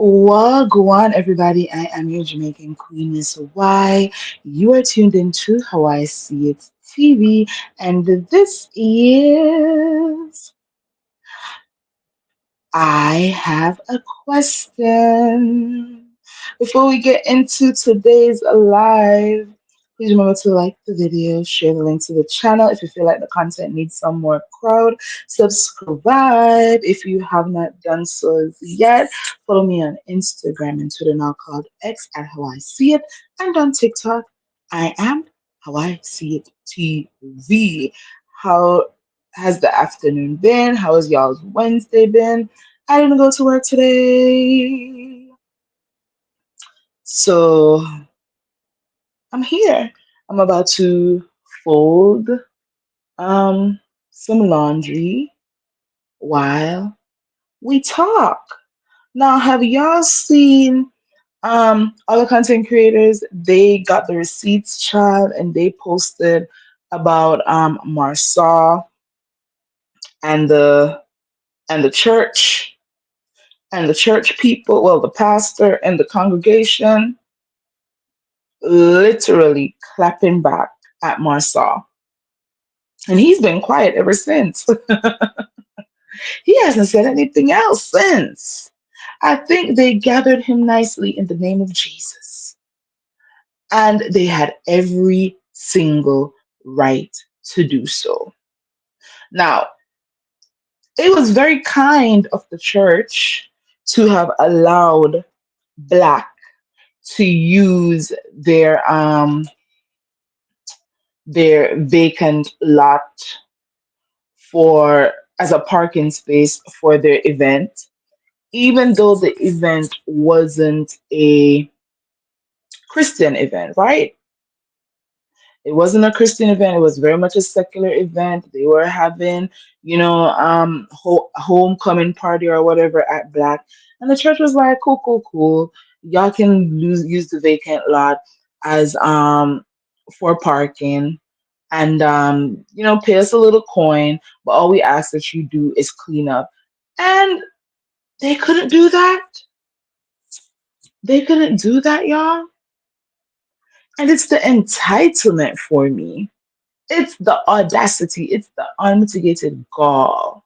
Wagwan, everybody. I am your Jamaican queen, Miss Y. You are tuned into How I See It TV, and this is I have a question. Before we get into today's live, please remember to like the video, share the link to the channel if you feel like the content needs some more crowd. Subscribe if you have not done so yet. Follow me on Instagram and Twitter now called X at How I See It, and on TikTok I am How I See It TV. How has the afternoon been? How has y'all's Wednesday been? I didn't go to work today. So I'm here. I'm about to fold um some laundry while we talk. Now, have y'all seen other content creators? They got the receipts, child, and they posted about Marsau and the church and the church people, well, the pastor and the congregation literally clapping back at Marsau. And he's been quiet ever since. He hasn't said anything else since. I think they gathered him nicely in the name of Jesus. And they had every single right to do so. Now, it was very kind of the church to have allowed Black to use their vacant lot for as a parking space for their event, even though the event wasn't a Christian event, right? It wasn't a Christian event. It was very much a secular event. They were having, homecoming party or whatever at Black, and the church was like, "Cool, cool, cool. Y'all can use the vacant lot as for parking, and pay us a little coin. But all we ask that you do is clean up." And they couldn't do that. They couldn't do that, y'all. And it's the entitlement for me. It's the audacity. It's the unmitigated gall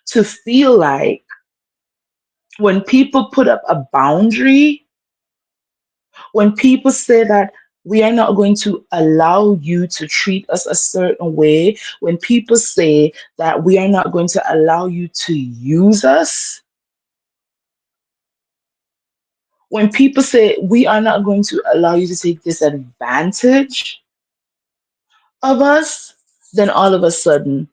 to feel like when people put up a boundary, when people say that we are not going to allow you to treat us a certain way, when people say that we are not going to allow you to use us, when people say we are not going to allow you to take disadvantage of us, then all of a sudden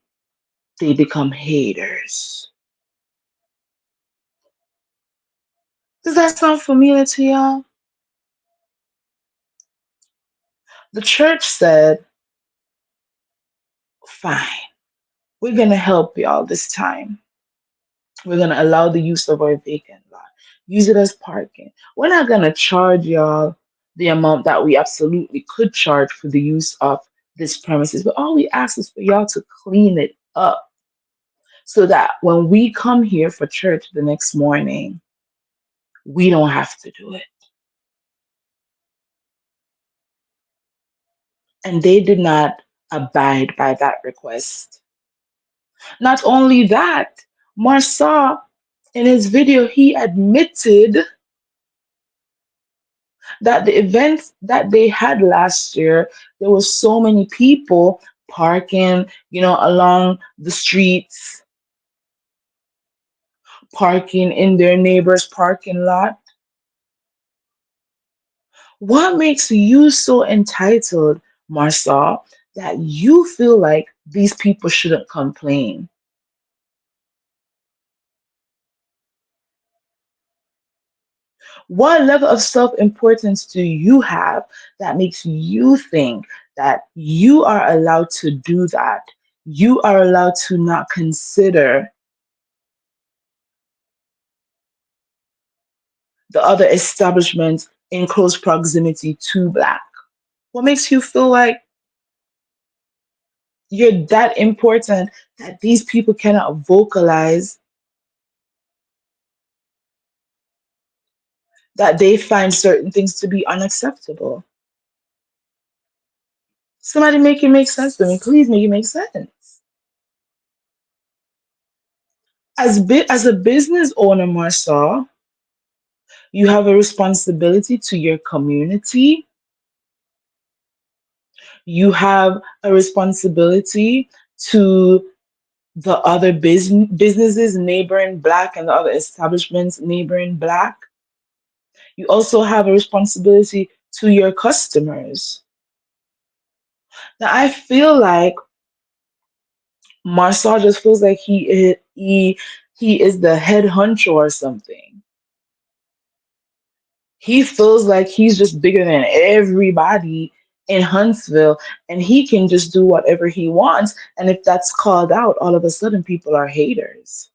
they become haters. Does that sound familiar to y'all? The church said, fine, we're going to help y'all this time. We're going to allow the use of our vacant lot. Use it as parking. We're not going to charge y'all the amount that we absolutely could charge for the use of this premises, but all we ask is for y'all to clean it up so that when we come here for church the next morning, we don't have to do it. And they did not abide by that request. Not only that, Marsau, in his video, he admitted that the events that they had last year, there were so many people parking, along the streets, parking in their neighbor's parking lot. What makes you so entitled, Marsau, that you feel like these people shouldn't complain? What level of self importance do you have that makes you think that you are allowed to do that? You are allowed to not consider the other establishments in close proximity to Black? What makes you feel like you're that important that these people cannot vocalize that they find certain things to be unacceptable. Somebody make it make sense to me. Please make it make sense. As a business owner, Marsaw, you have a responsibility to your community. You have a responsibility to the other businesses neighboring black and the other establishments neighboring black. You also have a responsibility to your customers. Now, I feel like Marcel just feels like he is the head honcho or something. He feels like he's just bigger than everybody in Huntsville, and he can just do whatever he wants. And if that's called out, all of a sudden people are haters.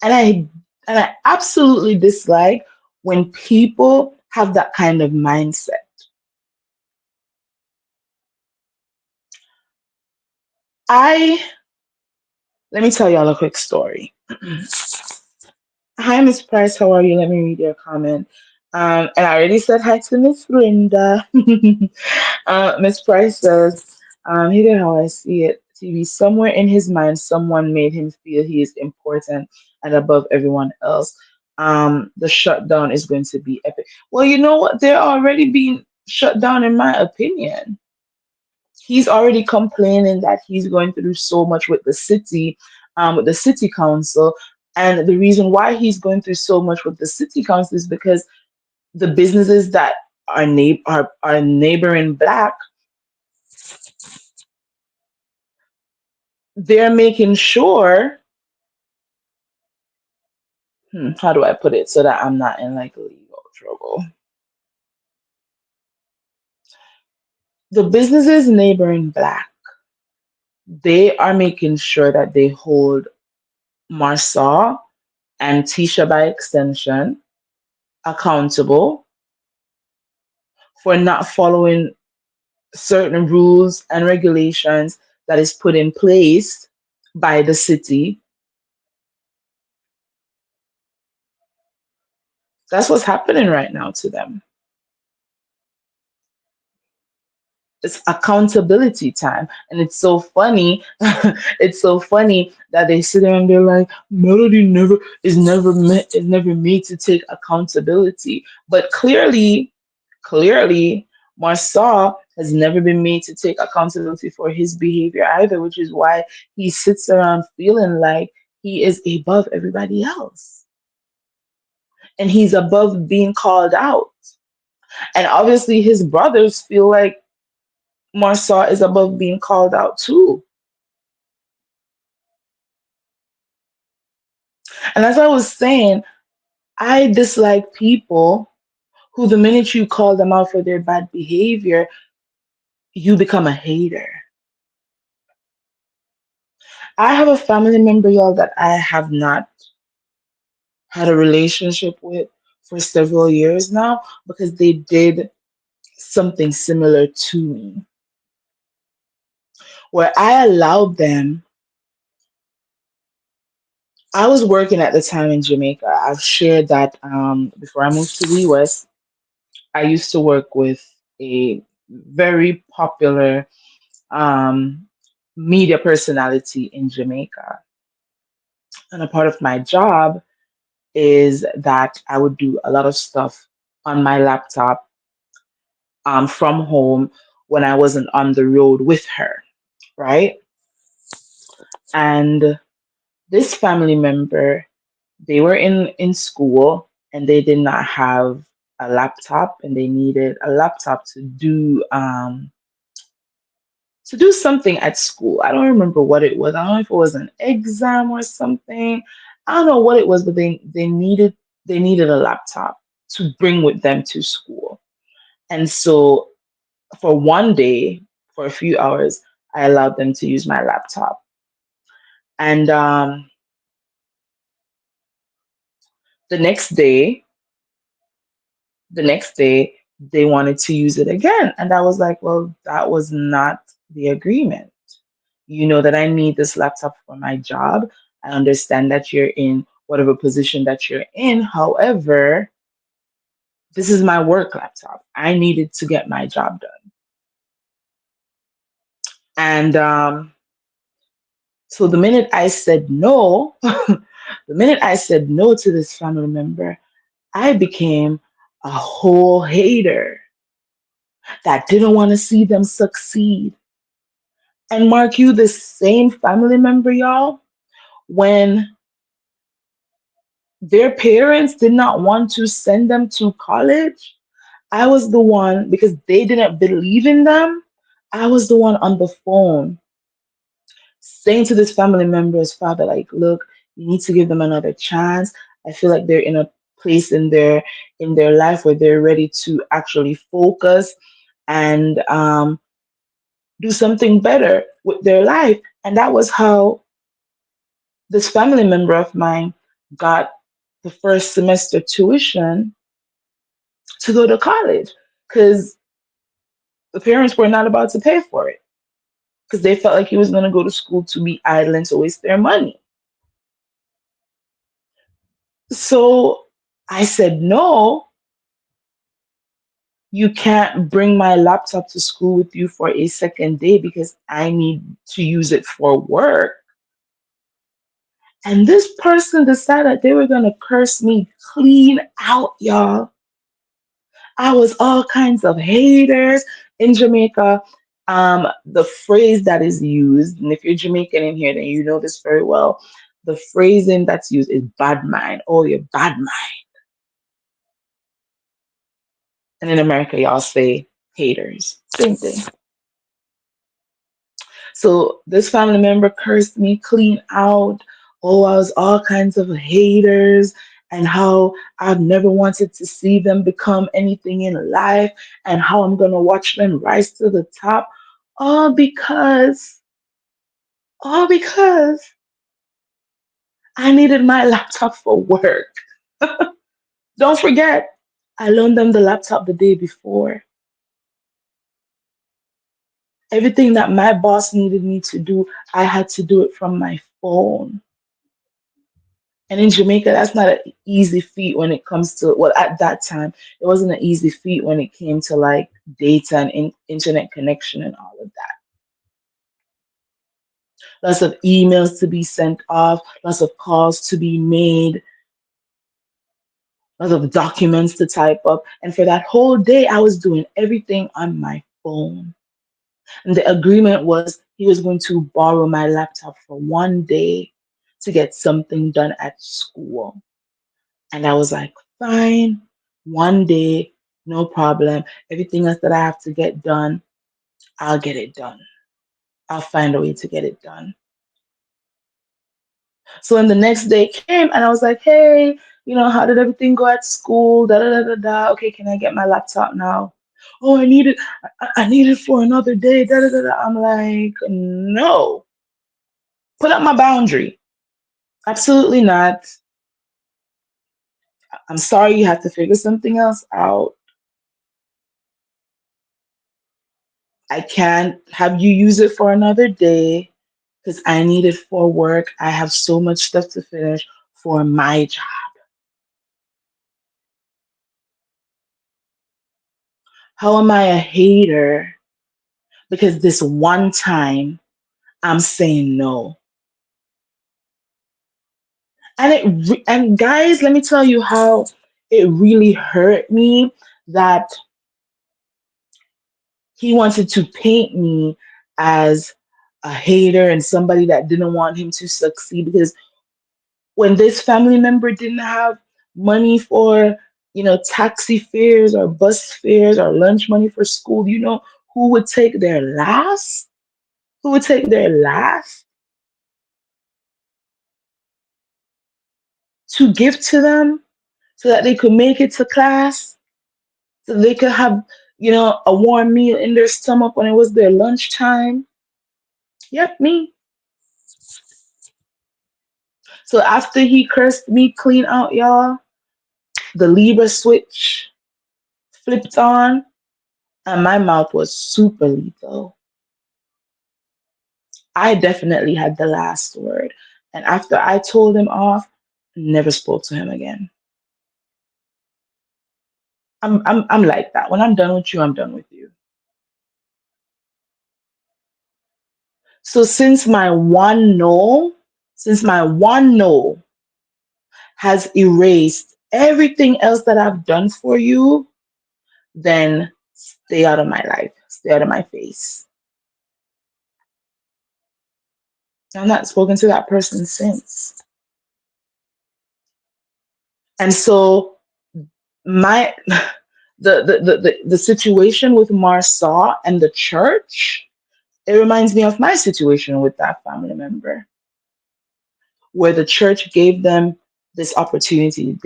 And I absolutely dislike when people have that kind of mindset. I Let me tell y'all a quick story. Hi, Miss Price. How are you? Let me read your comment. And I already said hi to Miss Linda. Miss Price says, here how I see it. TV, somewhere in his mind, someone made him feel he is important and above everyone else. The shutdown is going to be epic. Well, you know what? They're already being shut down, in my opinion. He's already complaining that he's going through so much with the city council. And the reason why he's going through so much with the city council is because the businesses that are neighboring black, they're making sure, how do I put it so that I'm not in like legal trouble? The businesses neighboring black, they are making sure that they hold Marsau and Tisha by extension accountable for not following certain rules and regulations that is put in place by the city. That's what's happening right now to them. It's accountability time, and it's so funny. It's so funny that they sit there and they're like, Melody never made to take accountability. But clearly, Marcel has never been made to take accountability for his behavior either, which is why he sits around feeling like he is above everybody else, and he's above being called out. And obviously, his brothers feel like Marcel is above being called out too. And as I was saying, I dislike people who, the minute you call them out for their bad behavior, you become a hater. I have a family member, y'all, that I have not had a relationship with for several years now because they did something similar to me, where I allowed them. I was working at the time in Jamaica. I've shared that before I moved to the US. I used to work with a very popular um, media personality in Jamaica. And a part of my job is that I would do a lot of stuff on my laptop from home when I wasn't on the road with her, right? And this family member, they were in school and they did not have a laptop, and they needed a laptop to do something at school. I don't remember what it was. I don't know if it was an exam or something. I don't know what it was, but they needed a laptop to bring with them to school. And so for one day, for a few hours, I allowed them to use my laptop. And the next day, the next day they wanted to use it again. And I was like, well, that was not the agreement. You know that I need this laptop for my job. I understand that you're in whatever position that you're in. However, this is my work laptop. I needed to get my job done. And so the minute I said no, the minute I said no to this family member, I became a whole hater that didn't want to see them succeed. And mark you, the same family member, y'all, when their parents did not want to send them to college, I was the one, because they didn't believe in them, I was the one on the phone saying to this family member's father, like, look, you need to give them another chance. I feel like they're in a place in their life where they're ready to actually focus and do something better with their life. And that was how this family member of mine got the first semester tuition to go to college, because the parents were not about to pay for it, because they felt like he was going to go to school to be idle and to waste their money. So I said, no, you can't bring my laptop to school with you for a second day because I need to use it for work. And this person decided they were going to curse me clean out, y'all. I was all kinds of haters in Jamaica. The phrase that is used, and if you're Jamaican in here, then you know this very well. The phrasing that's used is bad mind. Oh, you're bad mind. And in America, y'all say haters. Same thing. So this family member cursed me clean out. Oh, I was all kinds of haters, and how I've never wanted to see them become anything in life, and how I'm going to watch them rise to the top. All because, all because I needed my laptop for work. Don't forget, I loaned them the laptop the day before. Everything that my boss needed me to do, I had to do it from my phone. And in Jamaica, that's not an easy feat when it comes to, well, at that time, it wasn't an easy feat when it came to like data and internet connection and all of that. Lots of emails to be sent off, lots of calls to be made, lots of documents to type up. And for that whole day, I was doing everything on my phone. And the agreement was he was going to borrow my laptop for one day to get something done at school. And I was like, fine, one day, no problem. Everything else that I have to get done, I'll get it done. I'll find a way to get it done. So when the next day came and I was like, hey, how did everything go at school? Da da da da da. Okay, can I get my laptop now? Oh, I need it for another day. Da da da da. I'm like, no. Put up my boundary. Absolutely not. I'm sorry you have to figure something else out. I can't have you use it for another day because I need it for work. I have so much stuff to finish for my job. How am I a hater? Because this one time I'm saying no. And guys, let me tell you how it really hurt me that he wanted to paint me as a hater and somebody that didn't want him to succeed, because when this family member didn't have money for, taxi fares or bus fares or lunch money for school, who would take their last? Who would take their last to give to them so that they could make it to class, so they could have, a warm meal in their stomach when it was their lunchtime? Yep, me. So after he cursed me clean out, y'all, the Libra switch flipped on and my mouth was super lethal. I definitely had the last word. And after I told him off, never spoke to him again. I'm like that. When I'm done with you, I'm done with you. So since my one no has erased everything else that I've done for you, then stay out of my life. Stay out of my face. I've not spoken to that person since. And so my the situation with Marsau and the church, it reminds me of my situation with that family member, where the church gave them this opportunity.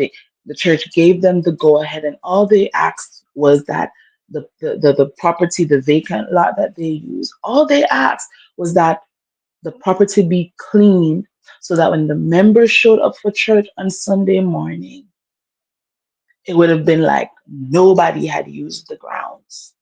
The church gave them the go ahead, and all they asked was that the property, the vacant lot that they use, all they asked was that the property be cleaned so that when the members showed up for church on Sunday morning, it would have been like nobody had used the grounds.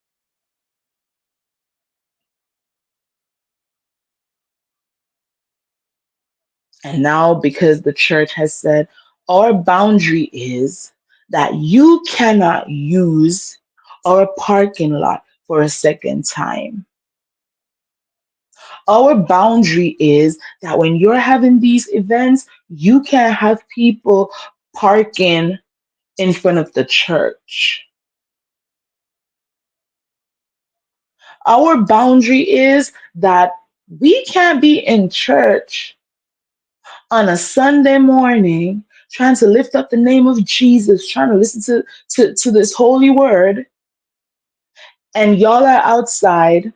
And now, because the church has said our boundary is that you cannot use our parking lot for a second time. Our boundary is that when you're having these events, you can't have people parking in front of the church. Our boundary is that we can't be in church on a Sunday morning trying to lift up the name of Jesus, trying to listen to this holy word, and y'all are outside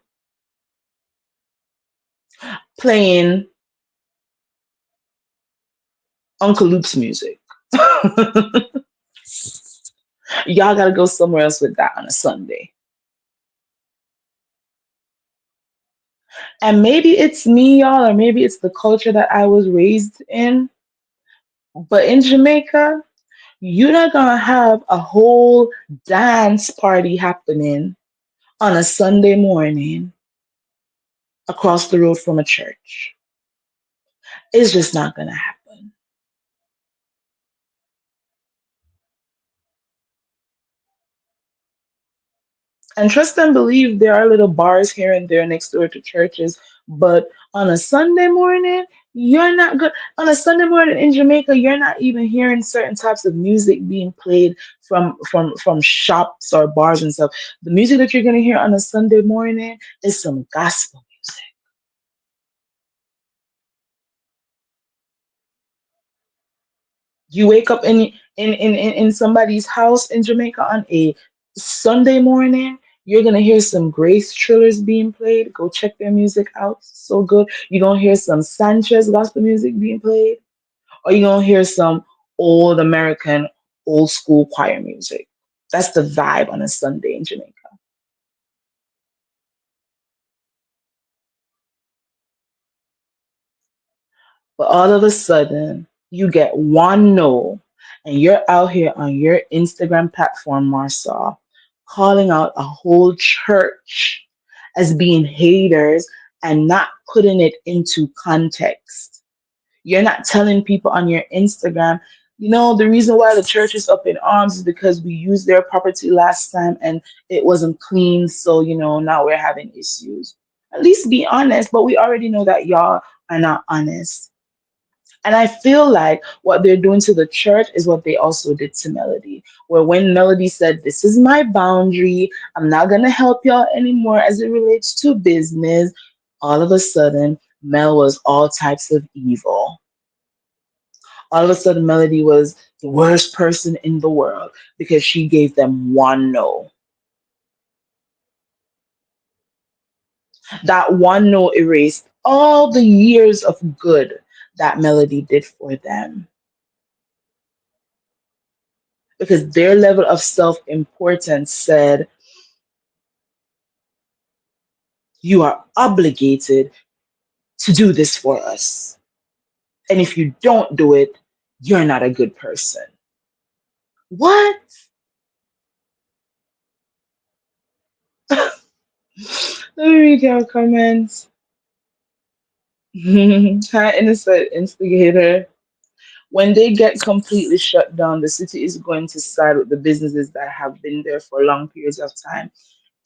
playing Uncle Luke's music. Y'all gotta go somewhere else with that on a Sunday. And maybe it's me, y'all, or maybe it's the culture that I was raised in. But in Jamaica, you're not gonna have a whole dance party happening on a Sunday morning across the road from a church. It's just not gonna happen. And trust and believe there are little bars here and there next door to churches, but on a Sunday morning, you're not good. On a Sunday morning in Jamaica, you're not even hearing certain types of music being played from shops or bars and stuff. The music that you're gonna hear on a Sunday morning is some gospel music. You wake up in somebody's house in Jamaica on a Sunday morning, you're gonna hear some Grace Trillers being played. Go check their music out. So good. You're gonna hear some Sanchez gospel music being played, or you're gonna hear some old American old school choir music. That's the vibe on a Sunday in Jamaica. But all of a sudden, you get one no, and you're out here on your Instagram platform, Marsau, calling out a whole church as being haters and not putting it into context. You're not telling people on your Instagram, the reason why the church is up in arms is because we used their property last time and it wasn't clean. So, now we're having issues. At least be honest, but we already know that y'all are not honest. And I feel like what they're doing to the church is what they also did to Melody. Where when Melody said, "This is my boundary, I'm not going to help y'all anymore as it relates to business," all of a sudden, Mel was all types of evil. All of a sudden, Melody was the worst person in the world because she gave them one no. That one no erased all the years of good that Melody did for them because their level of self importance said, "You are obligated to do this for us. And if you don't do it, you're not a good person." What? Let me read your comments. Hi, innocent instigator. When they get completely shut down, the city is going to side with the businesses that have been there for long periods of time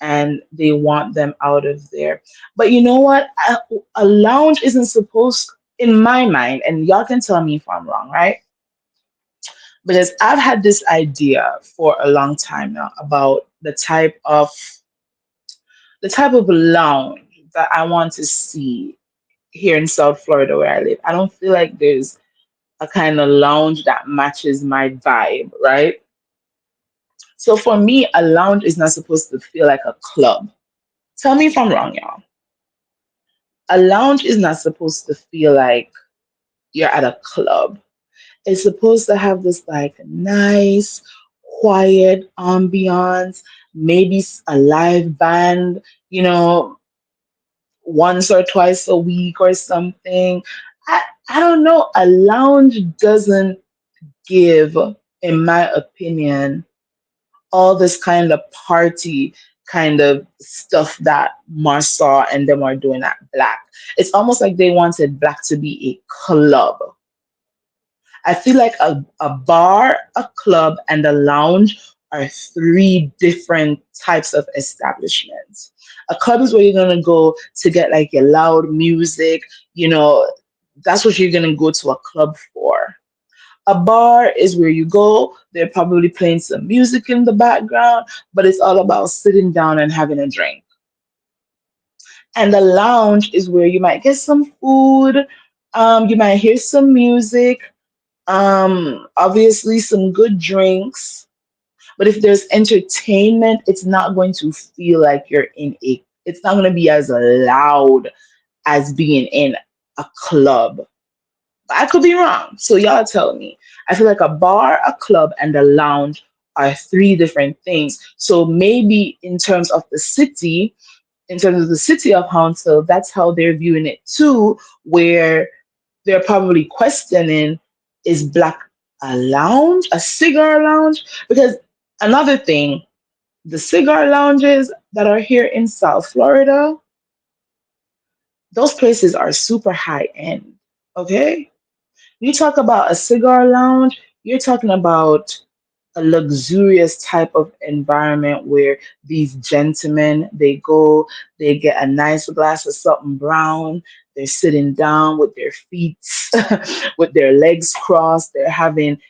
and they want them out of there. But you know what? A lounge isn't supposed, in my mind, and y'all can tell me if I'm wrong, right? Because I've had this idea for a long time now about the type of lounge that I want to see here in South Florida where I live. I don't feel like there's a kind of lounge that matches my vibe, right? So for me, a lounge is not supposed to feel like a club. Tell me if I'm wrong, y'all. A lounge is not supposed to feel like you're at a club. It's supposed to have this like nice, quiet ambiance, maybe a live band, you know, once or twice a week or something. I don't know. A lounge doesn't give, in my opinion, all this kind of party kind of stuff that Marsau and them are doing at Black. It's almost like they wanted Black to be a club. I feel like a bar, a club, and a lounge are three different types of establishments. A club is where you're gonna go to get like your loud music, you know, that's what you're gonna go to a club for. A bar is where you go, they're probably playing some music in the background, but it's all about sitting down and having a drink. And the lounge is where you might get some food, you might hear some music, obviously some good drinks. But if there's entertainment, it's not going to feel like it's not going to be as loud as being in a club. I could be wrong. So y'all tell me. I feel like a bar, a club, and a lounge are three different things. So maybe in terms of the city of Hounsville, that's how they're viewing it too, where they're probably questioning, is Black a lounge, a cigar lounge? Because another thing, the cigar lounges that are here in South Florida, those places are super high end. Okay? You talk about a cigar lounge, you're talking about a luxurious type of environment where these gentlemen they get a nice glass of something brown, they're sitting down with their feet with their legs crossed, they're having,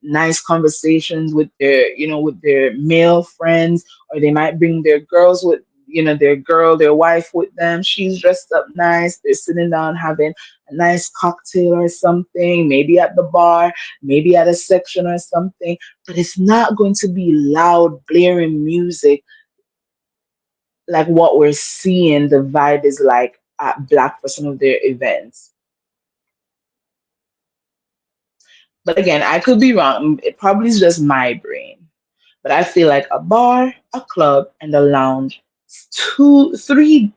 nice conversations with their male friends, or they might bring their girls with their wife with them. She's dressed up nice, they're sitting down having a nice cocktail or something, maybe at the bar, maybe at a section or something, but it's not going to be loud, blaring music like what we're seeing the vibe is like at Black for some of their events. But again, I could be wrong. It probably is just my brain. But I feel like a bar, a club, and a lounge, three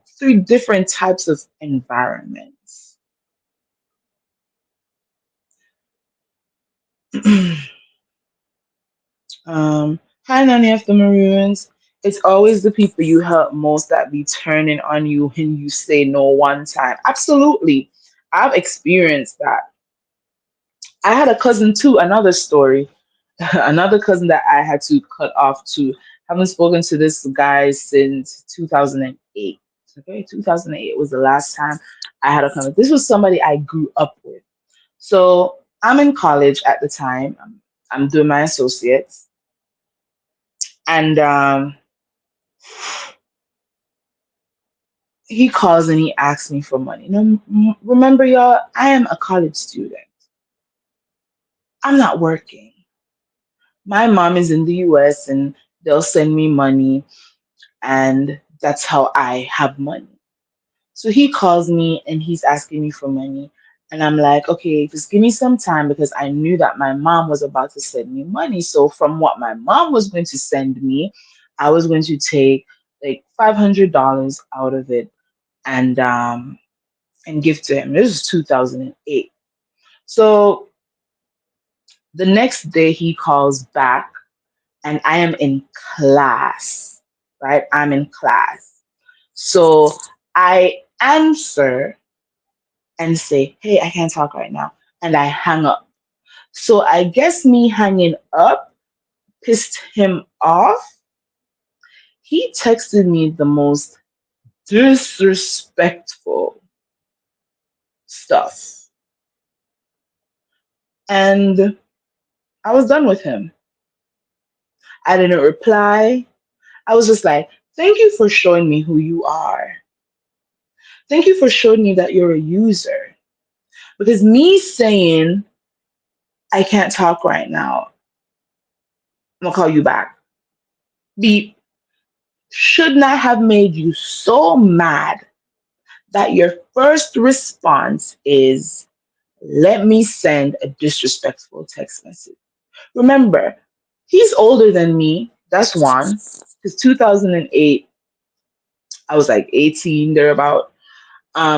different types of environments. Hi, Nanny of the Maroons. It's always the people you help most that be turning on you when you say no one time. Absolutely. I've experienced that. I had a cousin too, another story. Another cousin that I had to cut off to. Haven't spoken to this guy since 2008. Okay, 2008 was the last time I had a conversation. This was somebody I grew up with. So I'm in college at the time. I'm doing my associates. And he calls and he asks me for money. Now, remember, y'all, I am a college student. I'm not working. My mom is in the US and they'll send me money, and that's how I have money. So he calls me and he's asking me for money. And I'm like, okay, just give me some time because I knew that my mom was about to send me money. So from what my mom was going to send me, I was going to take like $500 out of it and give to him. This was 2008. So the next day he calls back and I am in class, right? I'm in class. So I answer and say, hey, I can't talk right now. And I hang up. So I guess me hanging up pissed him off. He texted me the most disrespectful stuff. And I was done with him. I didn't reply. I was just like, thank you for showing me who you are. Thank you for showing me that you're a user. Because me saying, I can't talk right now, I'm gonna call you back, beep, should not have made you so mad that your first response is, let me send a disrespectful text message. Remember, he's older than me. That's one. Because 2008, I was like 18, thereabout.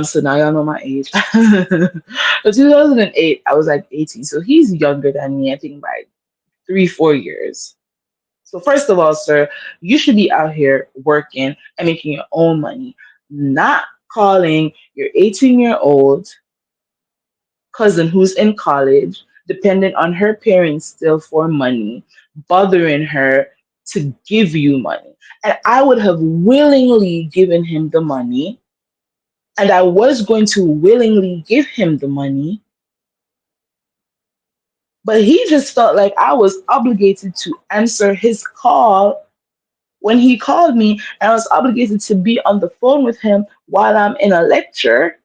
So now y'all know my age. But 2008, I was like 18. So he's younger than me, I think by 3, 4 years. So first of all, sir, you should be out here working and making your own money, not calling your 18-year-old cousin who's in college, dependent on her parents still for money, bothering her to give you money. And I would have willingly given him the money, and I was going to willingly give him the money, but he just felt like I was obligated to answer his call when he called me, and I was obligated to be on the phone with him while I'm in a lecture.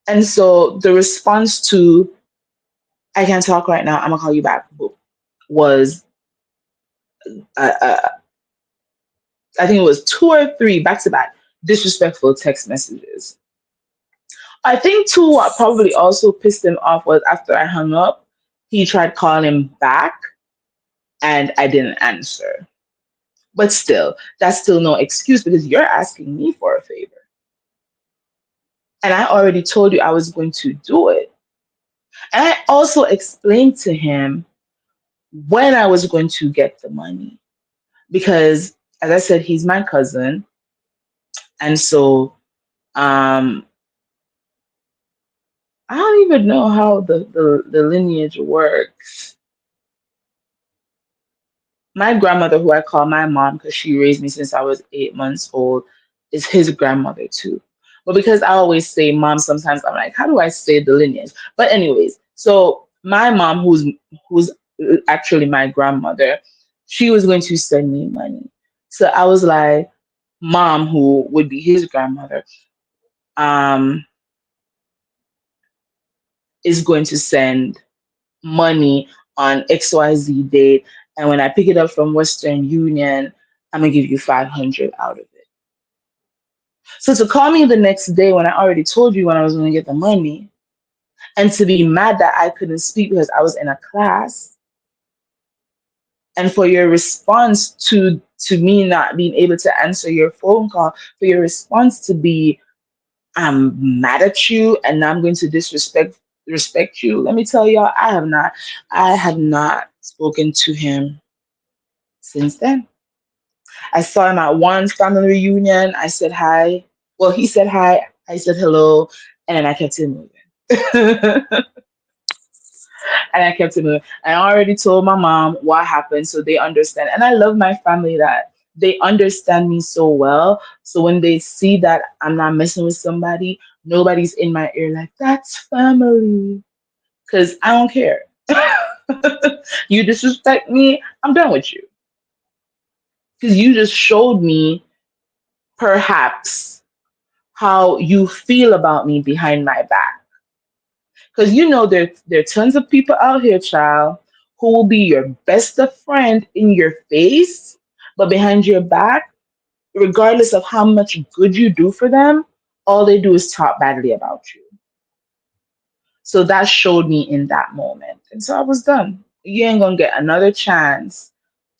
And so the response to, I can't talk right now, I'm gonna call you back, was, uh, uh, I think it was 2 or 3 back to back disrespectful text messages. I think too, what probably also pissed him off was after I hung up, he tried calling him back and I didn't answer. But still, that's still no excuse because you're asking me for a favor. And I already told you I was going to do it. And I also explained to him when I was going to get the money. Because, as I said, he's my cousin. And so um, I don't even know how the lineage works. My grandmother, who I call my mom because she raised me since I was 8 months old, is his grandmother too. But because I always say mom, sometimes I'm like, how do I say the lineage? But anyways, so my mom, who's actually my grandmother, she was going to send me money. So I was like, mom, who would be his grandmother, um, is going to send money on XYZ date. And when I pick it up from Western Union, I'm gonna give you 500 out of it. So to call me the next day when I already told you when I was gonna get the money, and to be mad that I couldn't speak because I was in a class, and for your response to me not being able to answer your phone call, for your response to be, I'm mad at you and I'm going to respect you. Let me tell y'all, I have not spoken to him since then. I saw him at one family reunion. I said hi. Well, he said hi. I said hello, and then I kept it moving. And I kept it moving. I already told my mom what happened, so they understand. And I love my family that they understand me so well. So when they see that I'm not messing with somebody, nobody's in my ear like that's family, because I don't care. You disrespect me, I'm done with you because you just showed me perhaps how you feel about me behind my back. Because you know there are tons of people out here, child, who will be your best of friend in your face, but behind your back, regardless of how much good you do for them, all they do is talk badly about you. So that showed me in that moment. And so I was done. You ain't gonna get another chance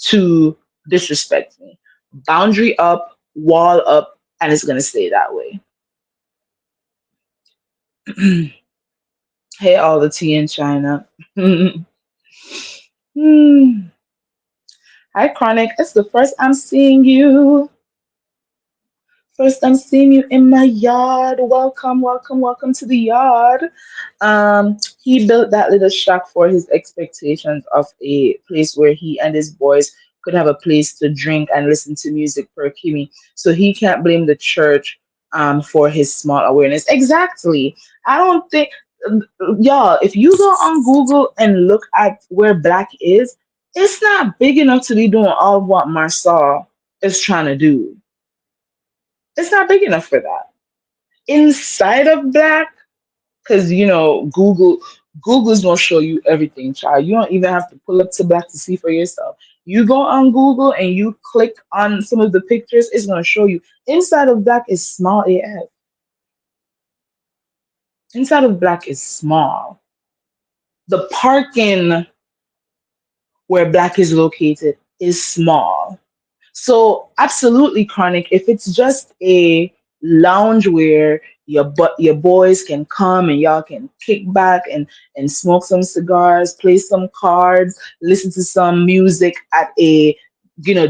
to disrespect me. Boundary up, wall up, and it's gonna stay that way. Hey, all the tea in China. Hmm. Hi, Chronic. It's the first I'm seeing you. First time seeing you in my yard. Welcome, welcome, welcome to the yard. He built that little shack for his expectations of a place where he and his boys could have a place to drink and listen to music per Kimmy. So he can't blame the church for his small awareness. Exactly. I don't think y'all, if you go on Google and look at where black is, it's not big enough to be doing all of what Marsau is trying to do. It's not big enough for that. Inside of black, because Google's gonna show you everything, child. You don't even have to pull up to black to see for yourself. You go on Google and you click on some of the pictures, it's gonna show you. Inside of black is small AF. Inside of black is small. The parking where black is located is small. So absolutely chronic. If it's just a lounge where your boys can come and y'all can kick back and smoke some cigars, play some cards, listen to some music at a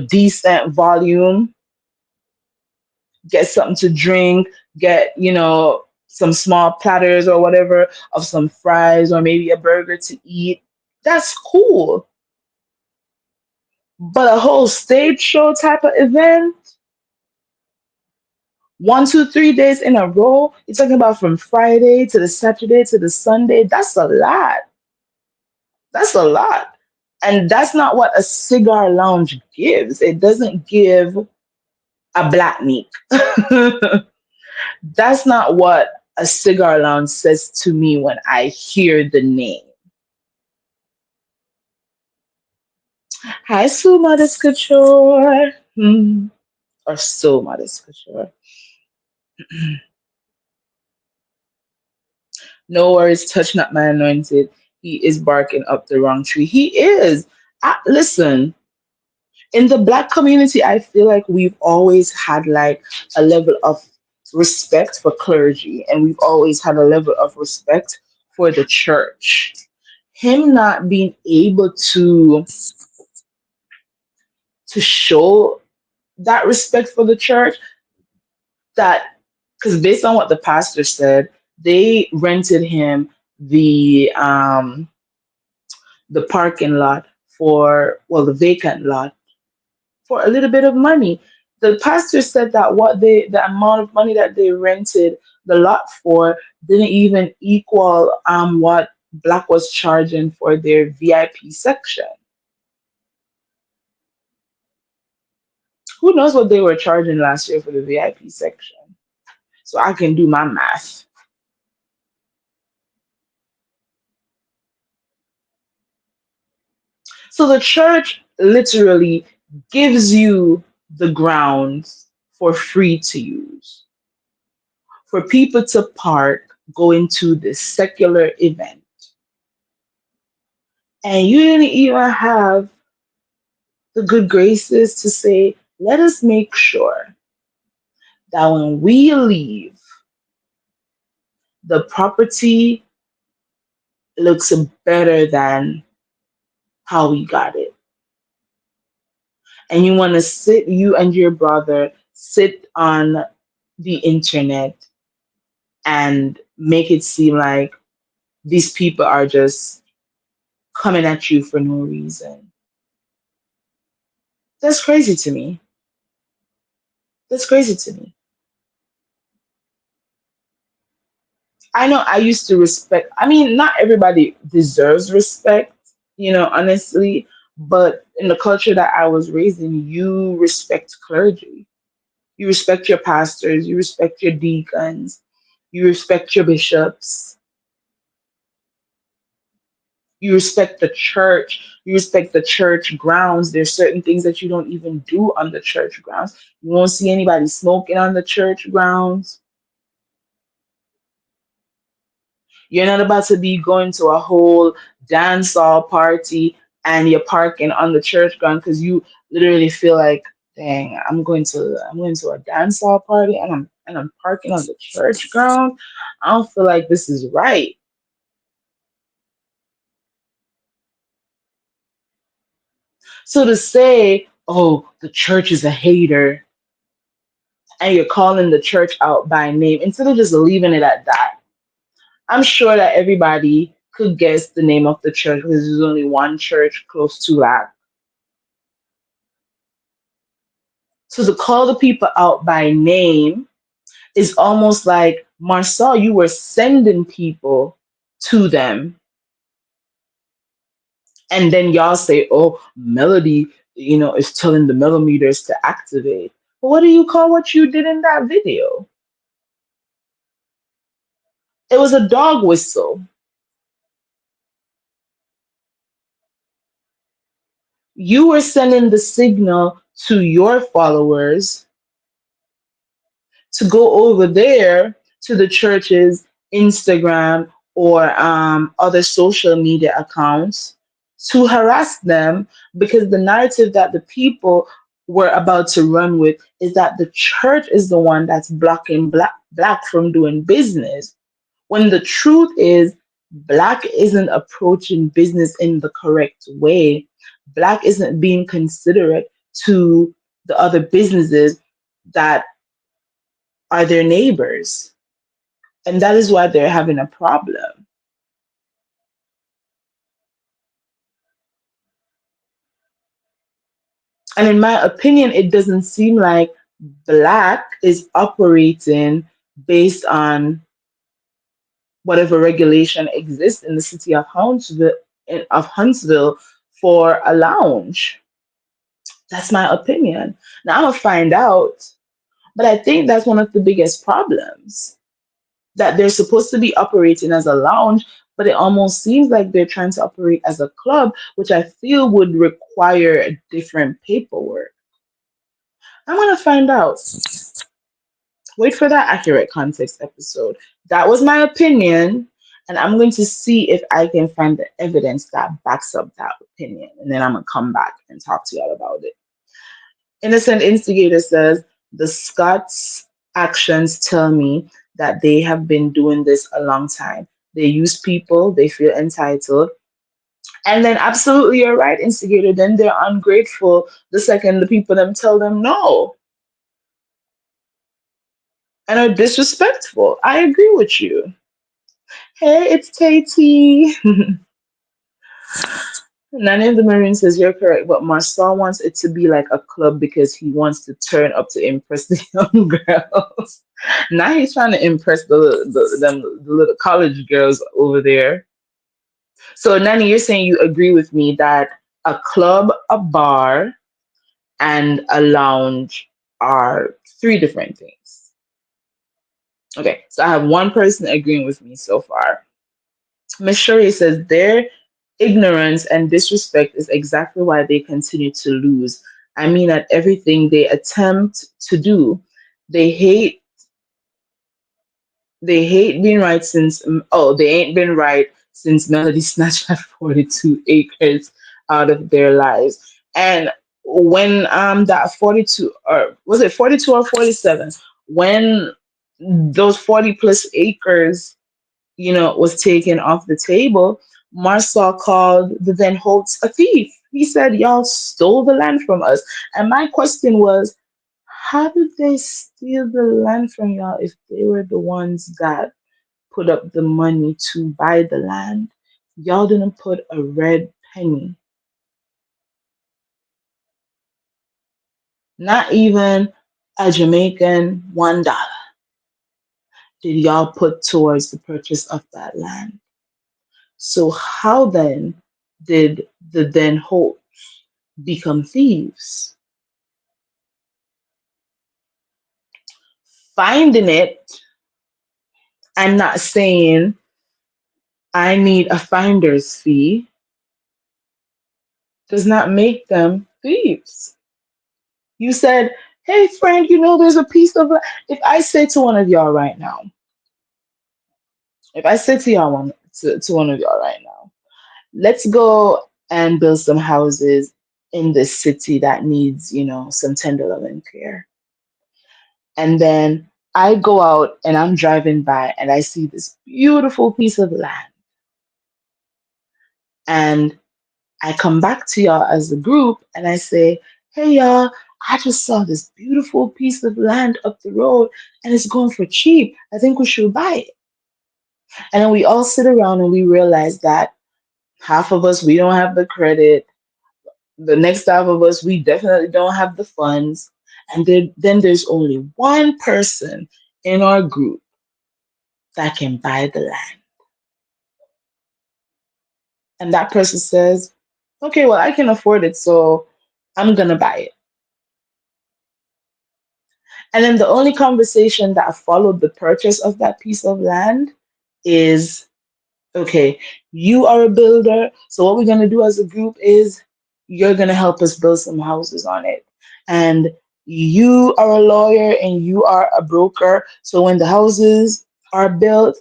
decent volume, get something to drink, get some small platters or whatever of some fries or maybe a burger to eat. That's cool. But a whole stage show type of event, 1, 2, 3 days in a row. You're talking about from Friday to the Saturday to the Sunday. That's a lot. That's a lot. And that's not what a cigar lounge gives. It doesn't give a black meat. That's not what a cigar lounge says to me when I hear the name. Hi, Sue Modest Couture. Or So Modest Couture. No worries, touch not my anointed. He is barking up the wrong tree. He is. Listen, in the black community, I feel like we've always had like a level of respect for clergy, and we've always had a level of respect for the church. Him not being able to show that respect for the church, that because based on what the pastor said, they rented him the parking lot for, well, the vacant lot for a little bit of money. The pastor said that the amount of money that they rented the lot for didn't even equal what Black was charging for their VIP section. Who knows what they were charging last year for the VIP section? So I can do my math. So the church literally gives you the grounds for free to use, for people to park, go into this secular event. And you didn't even have the good graces to say, let us make sure that when we leave, the property looks better than how we got it. And you want to sit, you and your brother sit on the internet and make it seem like these people are just coming at you for no reason. That's crazy to me. That's crazy to me. I know I used to respect, I mean, not everybody deserves respect, honestly, but in the culture that I was raised in, you respect clergy. You respect your pastors, you respect your deacons, you respect your bishops, you respect the church, you respect the church grounds. There's certain things that you don't even do on the church grounds. You won't see anybody smoking on the church grounds. You're not about to be going to a whole dance hall party and you're parking on the church ground because you literally feel like, dang, I'm going to a dance hall party and I'm parking on the church ground. I don't feel like this is right. So to say, oh, the church is a hater, and you're calling the church out by name instead of just leaving it at that. I'm sure that everybody could guess the name of the church because there's only one church close to that. So to call the people out by name is almost like, Marsau, you were sending people to them. And then y'all say, oh, Melody, is telling the millimeters to activate. But what do you call what you did in that video? It was a dog whistle. You were sending the signal to your followers to go over there to the church's Instagram or other social media accounts to harass them, because the narrative that the people were about to run with is that the church is the one that's blocking black from doing business, when the truth is black isn't approaching business in the correct way. Black isn't being considerate to the other businesses that are their neighbors. And that is why they're having a problem. And in my opinion, it doesn't seem like black is operating based on whatever regulation exists in the city of Huntsville for a lounge. That's my opinion. Now I'm gonna find out, but I think that's one of the biggest problems, that they're supposed to be operating as a lounge, but it almost seems like they're trying to operate as a club, which I feel would require a different paperwork. I'm gonna find out. Wait for that accurate context episode. That was my opinion, and I'm going to see if I can find the evidence that backs up that opinion, and then I'm gonna come back and talk to y'all about it. Innocent Instigator says the Scots' actions tell me that they have been doing this a long time. They use people, they feel entitled. And then absolutely you're right, Instigator. Then they're ungrateful the second the people them tell them no, and are disrespectful. I agree with you. Hey, it's Katie. None of the Marines says you're correct, but Marcel wants it to be like a club because he wants to turn up to impress the young girls. Now he's trying to impress the little college girls over there. So, Nani, you're saying you agree with me that a club, a bar, and a lounge are three different things. Okay, so I have one person agreeing with me so far. Miss Shuri says their ignorance and disrespect is exactly why they continue to lose. I mean, at everything they attempt to do, they hate they hate being right since they ain't been right since Melody snatched that 42 acres out of their lives. And when that 42, or was it 42 or 47, when those 40 plus acres was taken off the table, Marsau called the Van Holtz a thief. He said, y'all stole the land from us. And my question was, how did they steal the land from y'all if they were the ones that put up the money to buy the land? Y'all didn't put a red penny, not even a Jamaican $1 did y'all put towards the purchase of that land. So how then did the then Holt become thieves? Finding it and not saying I need a finder's fee does not make them thieves. You said, hey friend, there's a piece of if I say to one of y'all right now, if I say to y'all to one of y'all right now, let's go and build some houses in this city that needs, some tender love and care. And then I go out and I'm driving by and I see this beautiful piece of land. And I come back to y'all as a group and I say, hey, y'all, I just saw this beautiful piece of land up the road and it's going for cheap. I think we should buy it. And then we all sit around and we realize that half of us, we don't have the credit. The next half of us, we definitely don't have the funds. And then there's only one person in our group that can buy the land. And that person says, okay, well, I can afford it, so I'm going to buy it. And then the only conversation that followed the purchase of that piece of land is, okay, you are a builder. So what we're going to do as a group is you're going to help us build some houses on it. And you are a lawyer and you are a broker. So when the houses are built,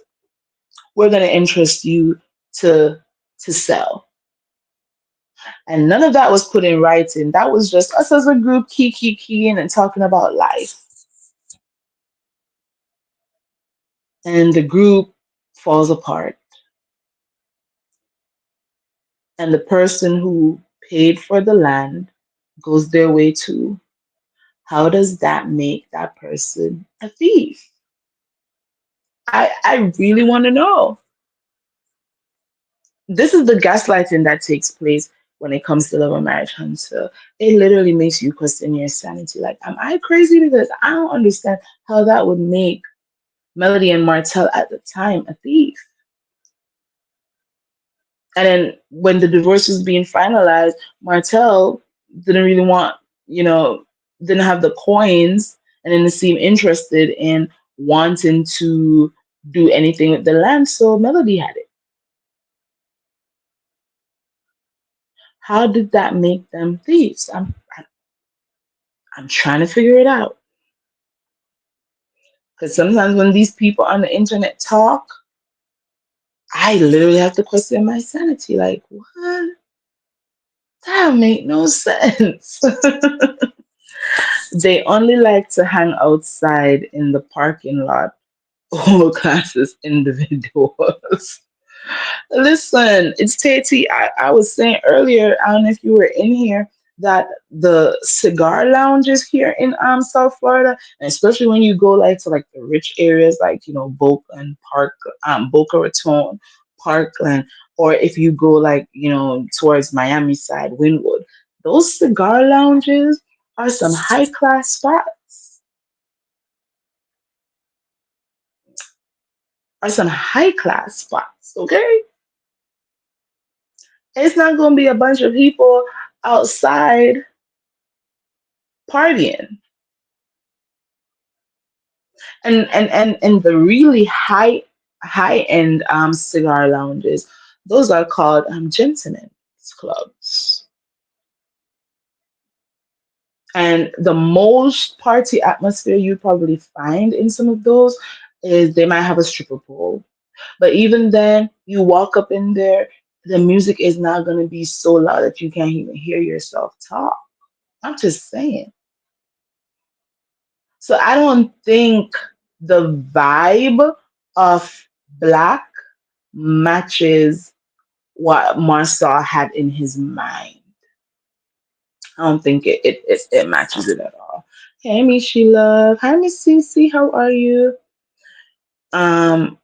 we're going to interest you to sell. And none of that was put in writing. That was just us as a group keying and talking about life. And the group falls apart. And the person who paid for the land goes their way too. How does that make that person a thief? I really want to know. This is the gaslighting that takes place when it comes to love and marriage, Hunter. It literally makes you question your sanity. Like, am I crazy? Because I don't understand how that would make Melody and Martell at the time a thief. And then when the divorce was being finalized, Martell didn't really want, you know, didn't have the coins and didn't seem interested in wanting to do anything with the land. So Melody had it. How did that make them thieves? I'm trying to figure it out. Because sometimes when these people on the internet talk, I literally have to question my sanity. Like, what? That make no sense. They only like to hang outside in the parking lot all classes individuals. Listen, it's Tati. I was saying earlier, I don't know if you were in here, that the cigar lounges here in South Florida, and especially when you go like to like the rich areas like Boca and Park, Boca Raton, Parkland, or if you go like towards Miami side, Wynwood, those cigar lounges are some high class spots. Are some high class spots, okay? It's not going to be a bunch of people outside partying. And the really high end cigar lounges, those are called gentlemen's clubs. And the most party atmosphere you probably find in some of those is they might have a stripper pole. But even then, you walk up in there, the music is not going to be so loud that you can't even hear yourself talk. I'm just saying. So I don't think the vibe of Black matches what Marsau had in his mind. I don't think it matches it at all. Hey, Miss Sheila. Hi, Miss Cece. How are you? Um,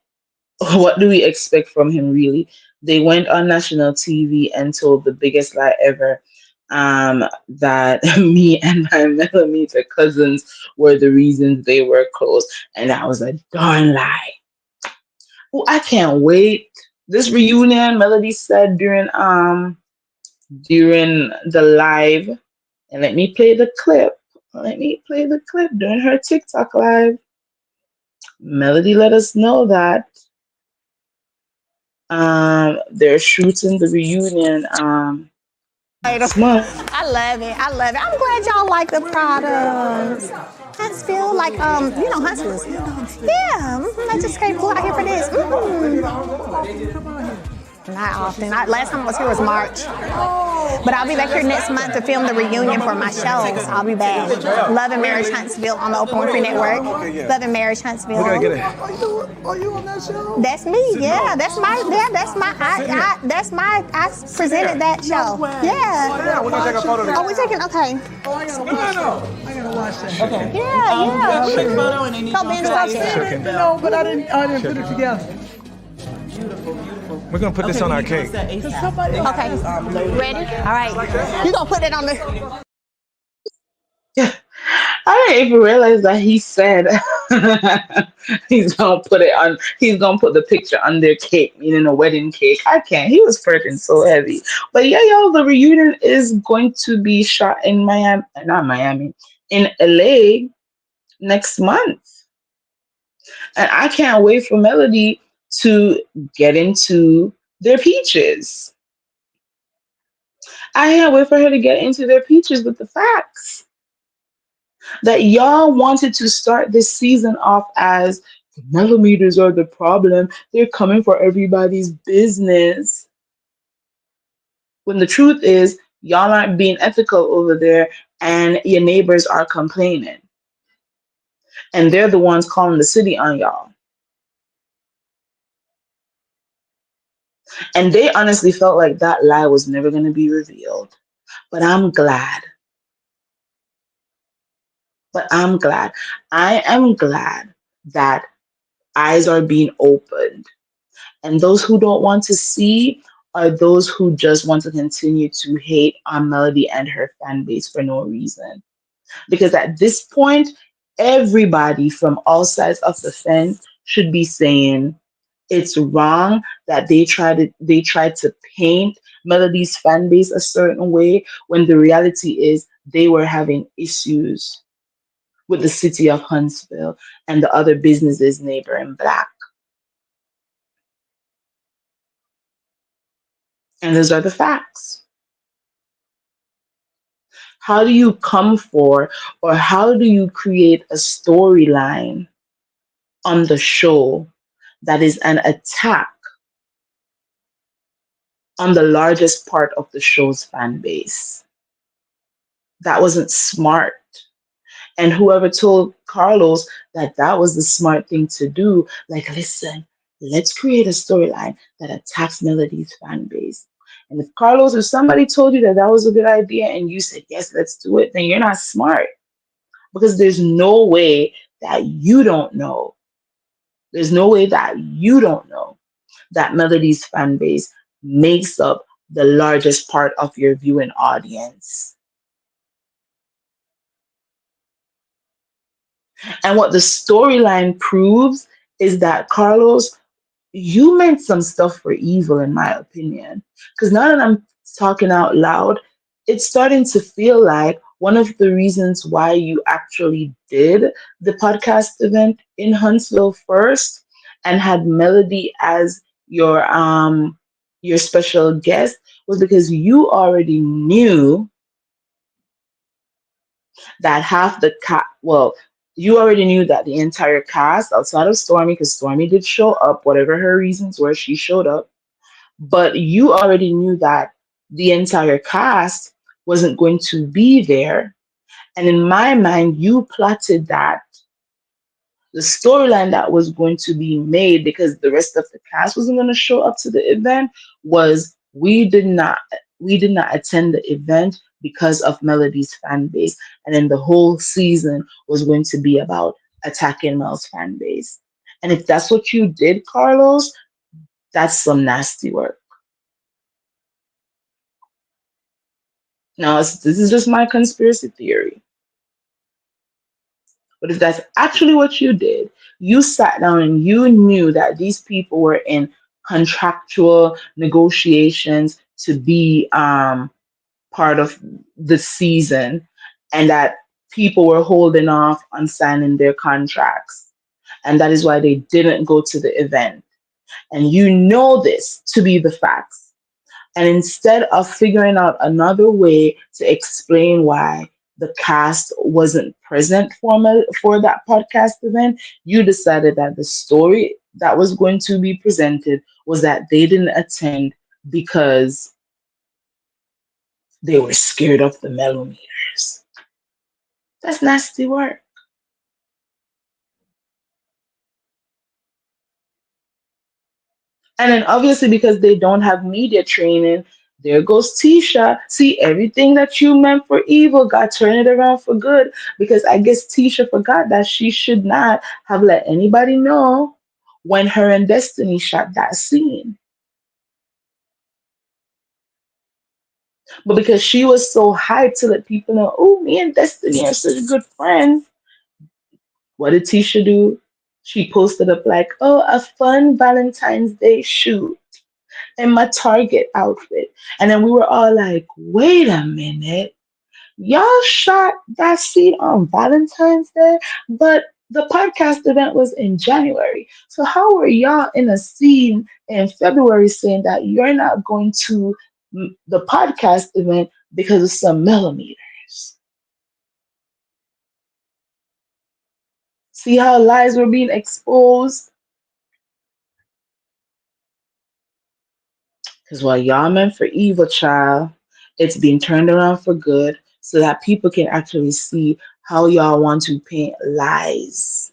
what do we expect from him, really? They went on national TV and told the biggest lie ever, that me and my millimeter cousins were the reasons they were close. And that was a darn lie. Oh, I can't wait. This reunion, Melody said during the live, and let me play the clip. Let me play the clip during her TikTok live. Melody let us know that they're shooting the reunion next month. I love it. I love it. I'm glad y'all like the products. Huntsville, like Huntsville. Yeah, I just came cool out here for this. Not often. Last time I was here was March. But I'll be back here next month to film the reunion for my shows. I'll be back. Love and Marriage Huntsville on the Oprah Winfrey Network. Love and Marriage Huntsville. We gotta get it. Are you on that show? That's me. Yeah, that's my. Yeah, that's my. That's my. I presented that show. Yeah. We're gonna take a photo together. Oh, we taking. Okay. Oh, I gotta watch that. I gotta watch that. Okay. Yeah. Quick photo and then you Go binge watch it. No, but I didn't put it together. Beautiful, beautiful. We're gonna put this on our cake. Okay. Ready? All right. You gonna put it on the. Yeah. I didn't even realize that he said he's gonna put the picture on their cake, meaning a wedding cake. I can't. He was freaking so heavy. But yeah, y'all, the reunion is going to be shot in Miami, not Miami, in LA next month. And I can't wait for Melody to get into their peaches. I can't wait for her to get into their peaches with the facts that y'all wanted to start this season off as the millimeters are the problem. They're coming for everybody's business. When the truth is, y'all aren't being ethical over there and your neighbors are complaining. And they're the ones calling the city on y'all. And they honestly felt like that lie was never going to be revealed. But I'm glad. But I'm glad. I am glad that eyes are being opened. And those who don't want to see are those who just want to continue to hate on Melody and her fan base for no reason. Because at this point, everybody from all sides of the fence should be saying it's wrong that they tried to paint Melody's fan base a certain way when the reality is they were having issues with the city of Huntsville and the other businesses neighboring Black. And those are the facts. How do you come for, or how do you create a storyline on the show that is an attack on the largest part of the show's fan base? That wasn't smart. And whoever told Carlos that that was the smart thing to do, like, listen, let's create a storyline that attacks Melody's fan base. And if somebody told you that that was a good idea and you said, yes, let's do it, then you're not smart. Because there's no way that you don't know. There's no way that you don't know that Melody's fan base makes up the largest part of your viewing audience. And what the storyline proves is that Carlos, you meant some stuff for evil, in my opinion. Because now that I'm talking out loud, it's starting to feel like one of the reasons why you actually did the podcast event in Huntsville first and had Melody as your special guest was because you already knew that you already knew that the entire cast outside of Stormy, because Stormy did show up, whatever her reasons were, she showed up. But you already knew that the entire cast wasn't going to be there. And in my mind, you plotted that the storyline that was going to be made because the rest of the cast wasn't going to show up to the event was we did not attend the event because of Melody's fan base. And then the whole season was going to be about attacking Mel's fan base. And if that's what you did, Carlos, that's some nasty work. Now, this is just my conspiracy theory. But if that's actually what you did, you sat down and you knew that these people were in contractual negotiations to be part of the season and that people were holding off on signing their contracts. And that is why they didn't go to the event. And you know this to be the facts. And instead of figuring out another way to explain why the cast wasn't present for that podcast event, you decided that the story that was going to be presented was that they didn't attend because they were scared of the millimeters. That's nasty work. And then obviously because they don't have media training, there goes Tisha. See, everything that you meant for evil, God turned it around for good. Because I guess Tisha forgot that she should not have let anybody know when her and Destiny shot that scene. But because she was so hyped to let people know, oh, me and Destiny are such good friends, what did Tisha do? She posted up like, oh, a fun Valentine's Day shoot in my Target outfit. And then we were all like, wait a minute. Y'all shot that scene on Valentine's Day, but the podcast event was in January. So how were y'all in a scene in February saying that you're not going to the podcast event because of some millimeters? See how lies were being exposed? Because while y'all meant for evil, child, it's being turned around for good so that people can actually see how y'all want to paint lies.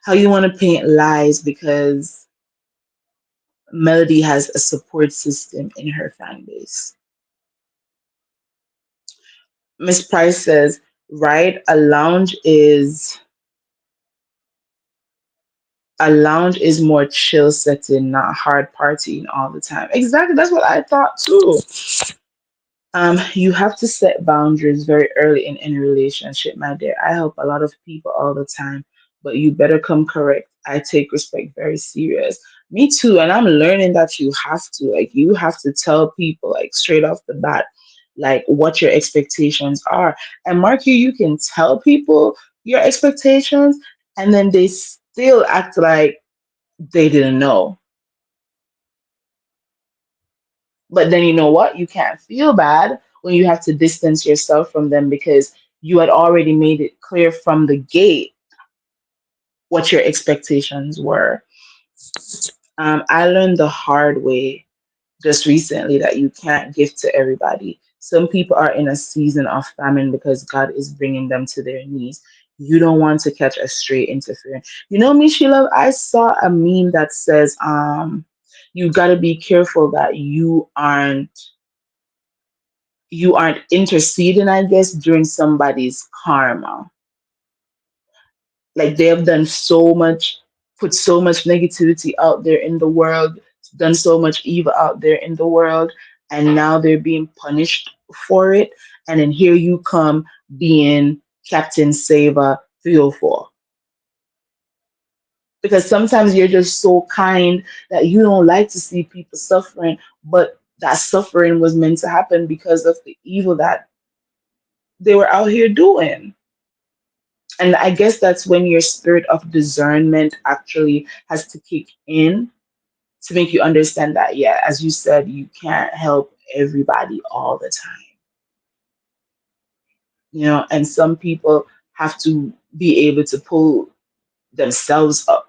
How you want to paint lies because Melody has a support system in her fan base. Miss Price says, right, a lounge is more chill setting, not hard partying all the time. Exactly, that's what I thought too. You have to set boundaries very early in any relationship, my dear. I help a lot of people all the time, but you better come correct. I take respect very serious. Me too, and I'm learning that you have to tell people like straight off the bat, like what your expectations are. And Mark, you can tell people your expectations, and then they still act like they didn't know. But then you know what? You can't feel bad when you have to distance yourself from them because you had already made it clear from the gate what your expectations were. I learned the hard way just recently that you can't give to everybody. Some people are in a season of famine because God is bringing them to their knees. You don't want to catch a stray interfering. You know me, Sheila, I saw a meme that says, you got to be careful that you aren't interceding, I guess, during somebody's karma. Like they have done so much, put so much negativity out there in the world, done so much evil out there in the world, and now they're being punished for it. And then here you come being Captain Saver 304. Because sometimes you're just so kind that you don't like to see people suffering, but that suffering was meant to happen because of the evil that they were out here doing. And I guess that's when your spirit of discernment actually has to kick in to make you understand that, yeah, as you said, you can't help everybody all the time, and some people have to be able to pull themselves up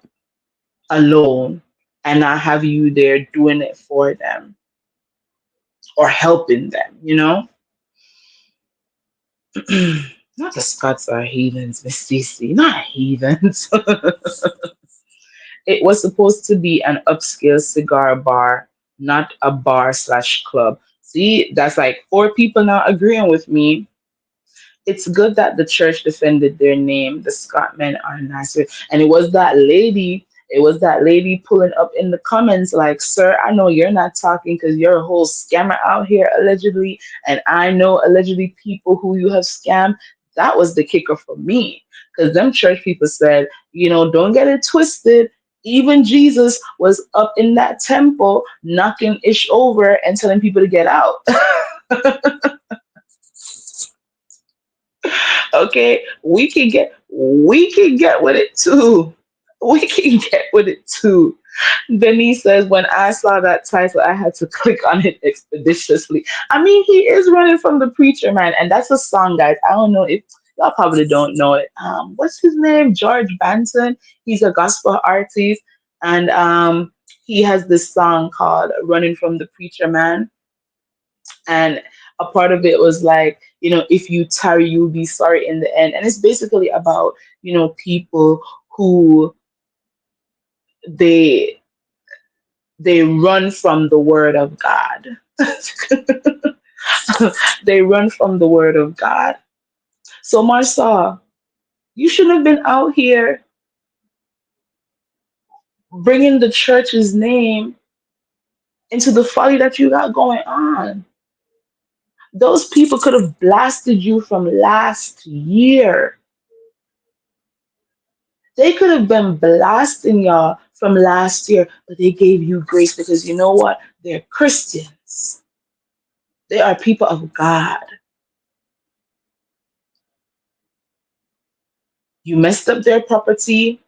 alone and not have you there doing it for them or helping them. Not the Scots are heathens, Miss Cece, not heathens. It was supposed to be an upscale cigar bar, not a bar slash club. See, that's like four people now agreeing with me. It's good that the church defended their name. The Scotmen are nicer. And it was that lady pulling up in the comments like, sir, I know you're not talking because you're a whole scammer out here allegedly. And I know allegedly people who you have scammed. That was the kicker for me. Because them church people said, don't get it twisted. Even Jesus was up in that temple knocking ish over and telling people to get out. Okay, we can get with it too. We can get with it too. Denise says, when I saw that title, I had to click on it expeditiously. I mean, he is running from the preacher man, and that's a song, guys. I don't know if y'all probably don't know it. What's his name? George Banton. He's a gospel artist, and he has this song called "Running from the Preacher Man," and a part of it was like, if you tarry, you'll be sorry in the end, and it's basically about people who they they run from the word of God. They run from the word of God. So, Marsau, you shouldn't have been out here bringing the church's name into the folly that you got going on. Those people could have blasted you from last year. They could have been blasting y'all from last year, but they gave you grace because you know what? They're Christians. They are people of God. You messed up their property,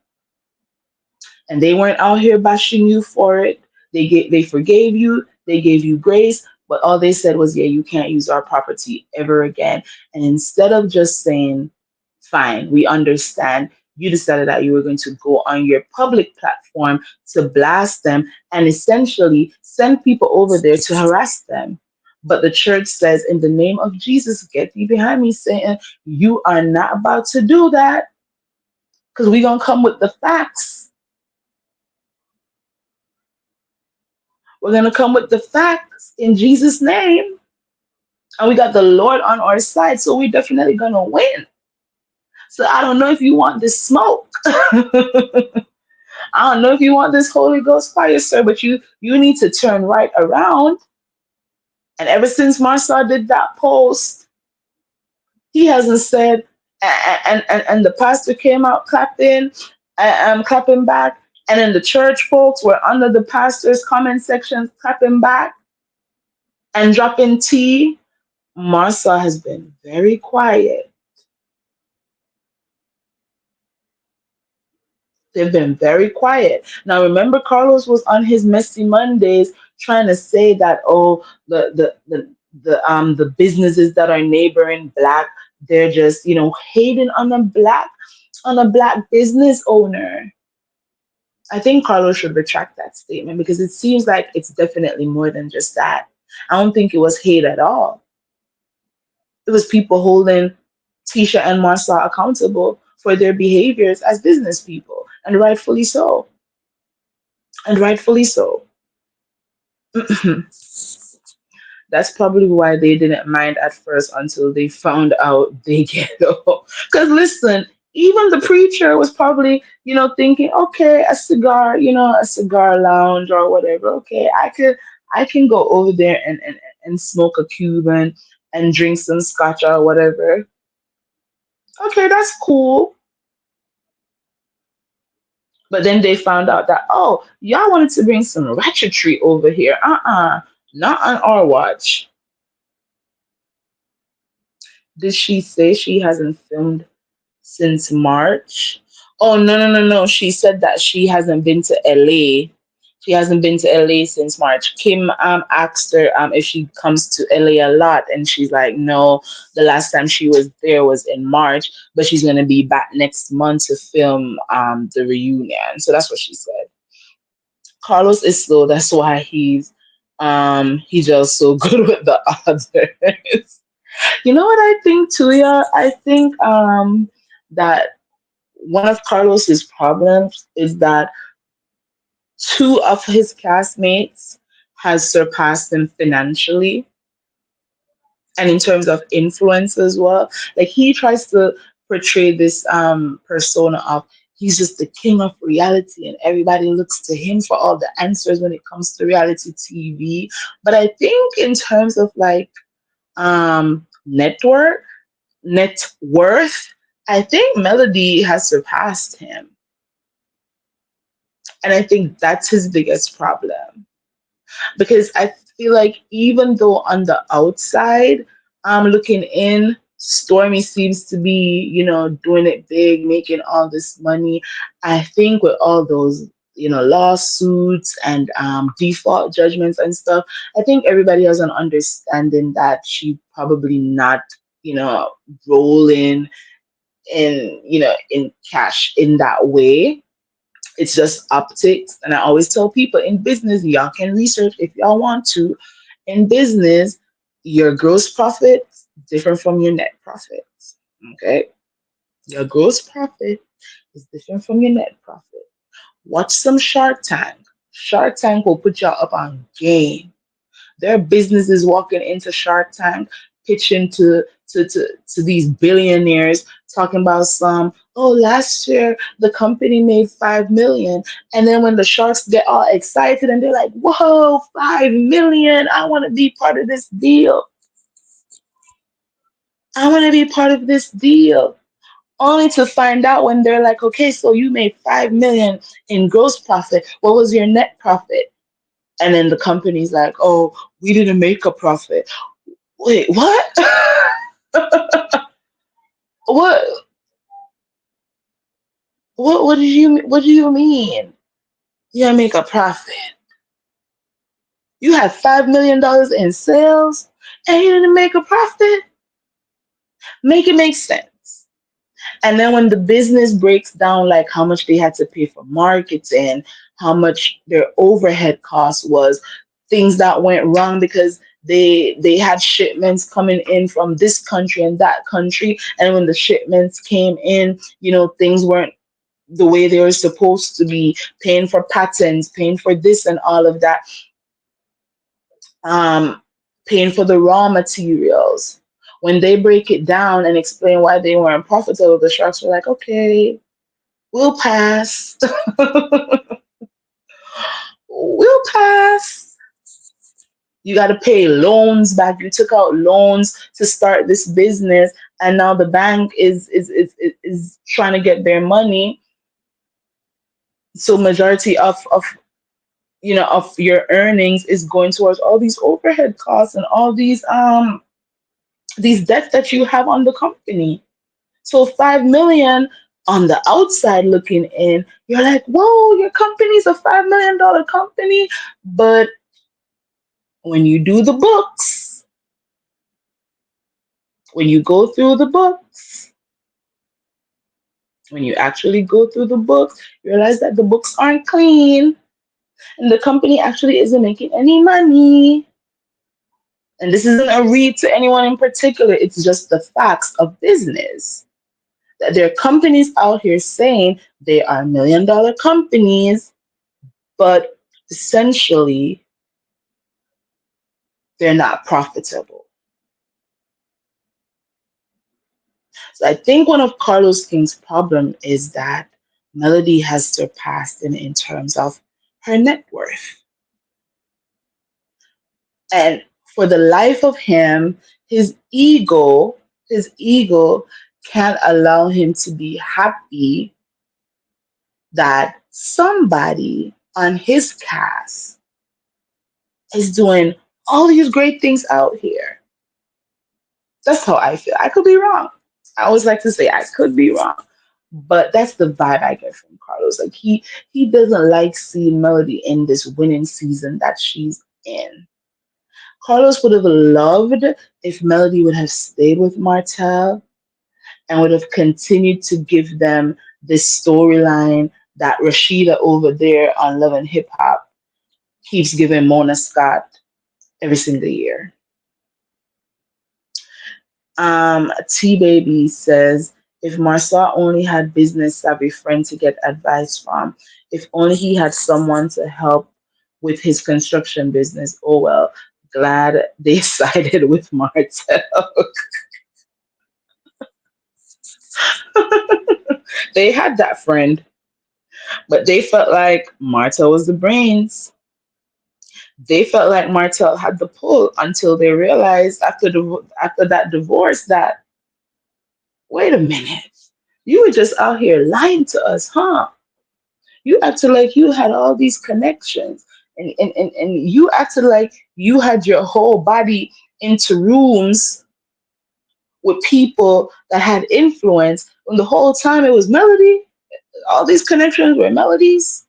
and they weren't out here bashing you for it. They forgave you, they gave you grace, but all they said was, "Yeah, you can't use our property ever again." And instead of just saying, "Fine, we understand," you decided that you were going to go on your public platform to blast them and essentially send people over there to harass them. But the church says, "In the name of Jesus, get thee behind me, Satan. You are not about to do that because we're going to come with the facts. We're going to come with the facts in Jesus' name. And we got the Lord on our side, so we're definitely going to win." So I don't know if you want this smoke. I don't know if you want this Holy Ghost fire, sir, but you need to turn right around. And ever since Marsau did that post, he hasn't said, and the pastor came out clapping, clapping back, and then the church folks were under the pastor's comment section clapping back and dropping tea. Marsau has been very quiet. They've been very quiet. Now remember, Carlos was on his messy Mondays trying to say that, oh, the businesses that are neighboring black, they're just hating on a black business owner. I think Carlos should retract that statement because it seems like it's definitely more than just that. I don't think it was hate at all. It was people holding Tisha and Marsau accountable for their behaviors as business people, and rightfully so. And rightfully so. That's probably why they didn't mind at first until they found out they get off. Because listen, even the preacher was probably, thinking, okay, a cigar, a cigar lounge or whatever. Okay, I can go over there and smoke a Cuban and drink some scotch or whatever. Okay, that's cool. But then they found out that, oh, y'all wanted to bring some ratchetry over here. Not on our watch. Did she say she hasn't filmed since March? Oh, no, no, no, no. She said that she hasn't been to LA. She hasn't been to LA since March. Kim asked her if she comes to LA a lot, and she's like, no, the last time she was there was in March, but she's gonna be back next month to film the reunion. So that's what she said. Carlos is slow, that's why he's just so good with the others. You know what I think too, yeah? I think that one of Carlos's problems is that two of his classmates has surpassed him financially and in terms of influence as well. Like he tries to portray this persona of he's just the king of reality and everybody looks to him for all the answers when it comes to reality TV. But I think in terms of like network net worth, I think Melody has surpassed him. And I think that's his biggest problem. Because I feel like even though on the outside, looking in, Stormy seems to be, doing it big, making all this money. I think with all those, lawsuits and default judgments and stuff. I think everybody has an understanding that she probably not, you know, rolling in cash in that way. It's just optics. And I always tell people in business, y'all can research if y'all want to. In business, your gross profit different from your net profits. Okay. Your gross profit is different from your net profit. Watch some Shark Tank. Shark Tank will put y'all up on game. There are businesses walking into Shark Tank, pitching to these billionaires, talking about last year the company made 5 million. And then when the sharks get all excited and they're like, whoa, 5 million, I want to be part of this deal. I want to be part of this deal. Only to find out when they're like, okay, so you made 5 million in gross profit. What was your net profit? And then the company's like, oh, we didn't make a profit. Wait, what? what? What do you mean? You didn't make a profit? You had $5 million in sales and you didn't make a profit? Make it make sense. And then when the business breaks down, like how much they had to pay for marketing, how much their overhead cost was, things that went wrong because they had shipments coming in from this country and that country, and when the shipments came in, things weren't the way they were supposed to be, paying for patents, paying for this and all of that, um, paying for the raw materials. When they break it down and explain why they weren't profitable, the sharks were like, okay, we'll pass. We'll pass. You got to pay loans back. You took out loans to start this business, and now the bank is trying to get their money. So majority of your earnings is going towards all these overhead costs and all these debts that you have on the company. So 5 million on the outside looking in, you're like, whoa, your company's a $5 million company. But when you do the books, when you go through the books, when you actually go through the books, you realize that the books aren't clean and the company actually isn't making any money. And this isn't a read to anyone in particular, it's just the facts of business. That there are companies out here saying they are $1 million companies, but essentially they're not profitable. So I think one of Carlos King's problem is that Melody has surpassed him in terms of her net worth. And for the life of him, his ego can't allow him to be happy that somebody on his cast is doing all these great things out here. That's how I feel. I could be wrong. I always like to say I could be wrong. But that's the vibe I get from Carlos. Like he doesn't like seeing Melody in this winning season that she's in. Carlos would have loved if Melody would have stayed with Martell and would have continued to give them this storyline that Rashida over there on Love and Hip Hop keeps giving Mona Scott every single year. T Baby says, if Marsau only had business savvy friend to get advice from, if only he had someone to help with his construction business. Oh well, glad they sided with Martell. They had that friend, but they felt like Martell was the brains. They felt like Martell had the pull until they realized after that divorce that, wait a minute, you were just out here lying to us, huh? You acted like you had all these connections, and you acted like you had your whole body into rooms with people that had influence when the whole time it was Melody. All these connections were Melodies.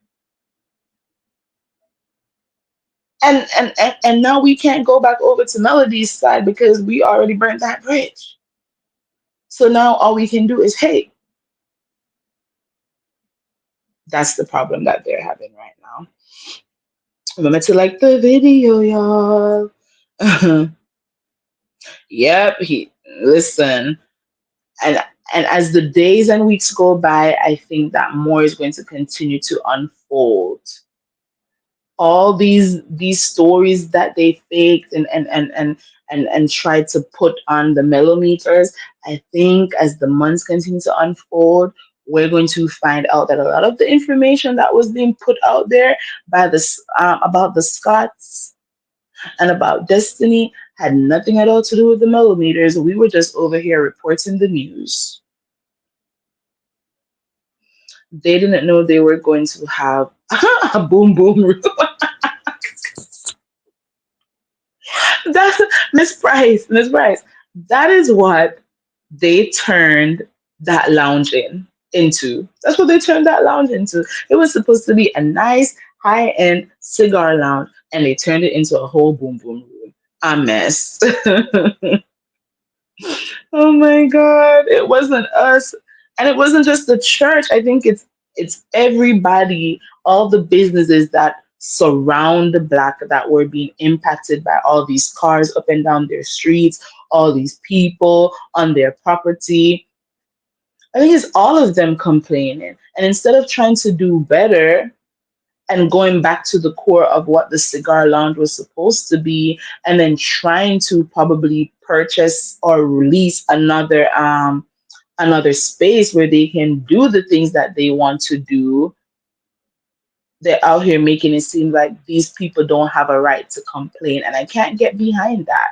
And now we can't go back over to Melody's side because we already burnt that bridge. So now all we can do is, hey, that's the problem that they're having right now. Remember to like the video, y'all. Yep, he listen. And and as the days and weeks go by, I think that more is going to continue to unfold. All these stories that they faked and tried to put on the millimeters, I think as the months continue to unfold, we're going to find out that a lot of the information that was being put out there by this about the Scots and about Destiny had nothing at all to do with the millimeters. We were just over here reporting the news. They didn't know they were going to have a boom boom room. That's Miss Price. That is what they turned that lounge into. That's what they turned that lounge into. It was supposed to be a nice high-end cigar lounge, and they turned it into a whole boom boom room. A mess. Oh my God. It wasn't us. And it wasn't just the church. I think it's everybody, all the businesses that surround the black that were being impacted by all these cars up and down their streets, all these people on their property. I think it's all of them complaining. And instead of trying to do better and going back to the core of what the cigar lounge was supposed to be, and then trying to probably purchase or release another space where they can do the things that they want to do, they're out here making it seem like these people don't have a right to complain. And I can't get behind that.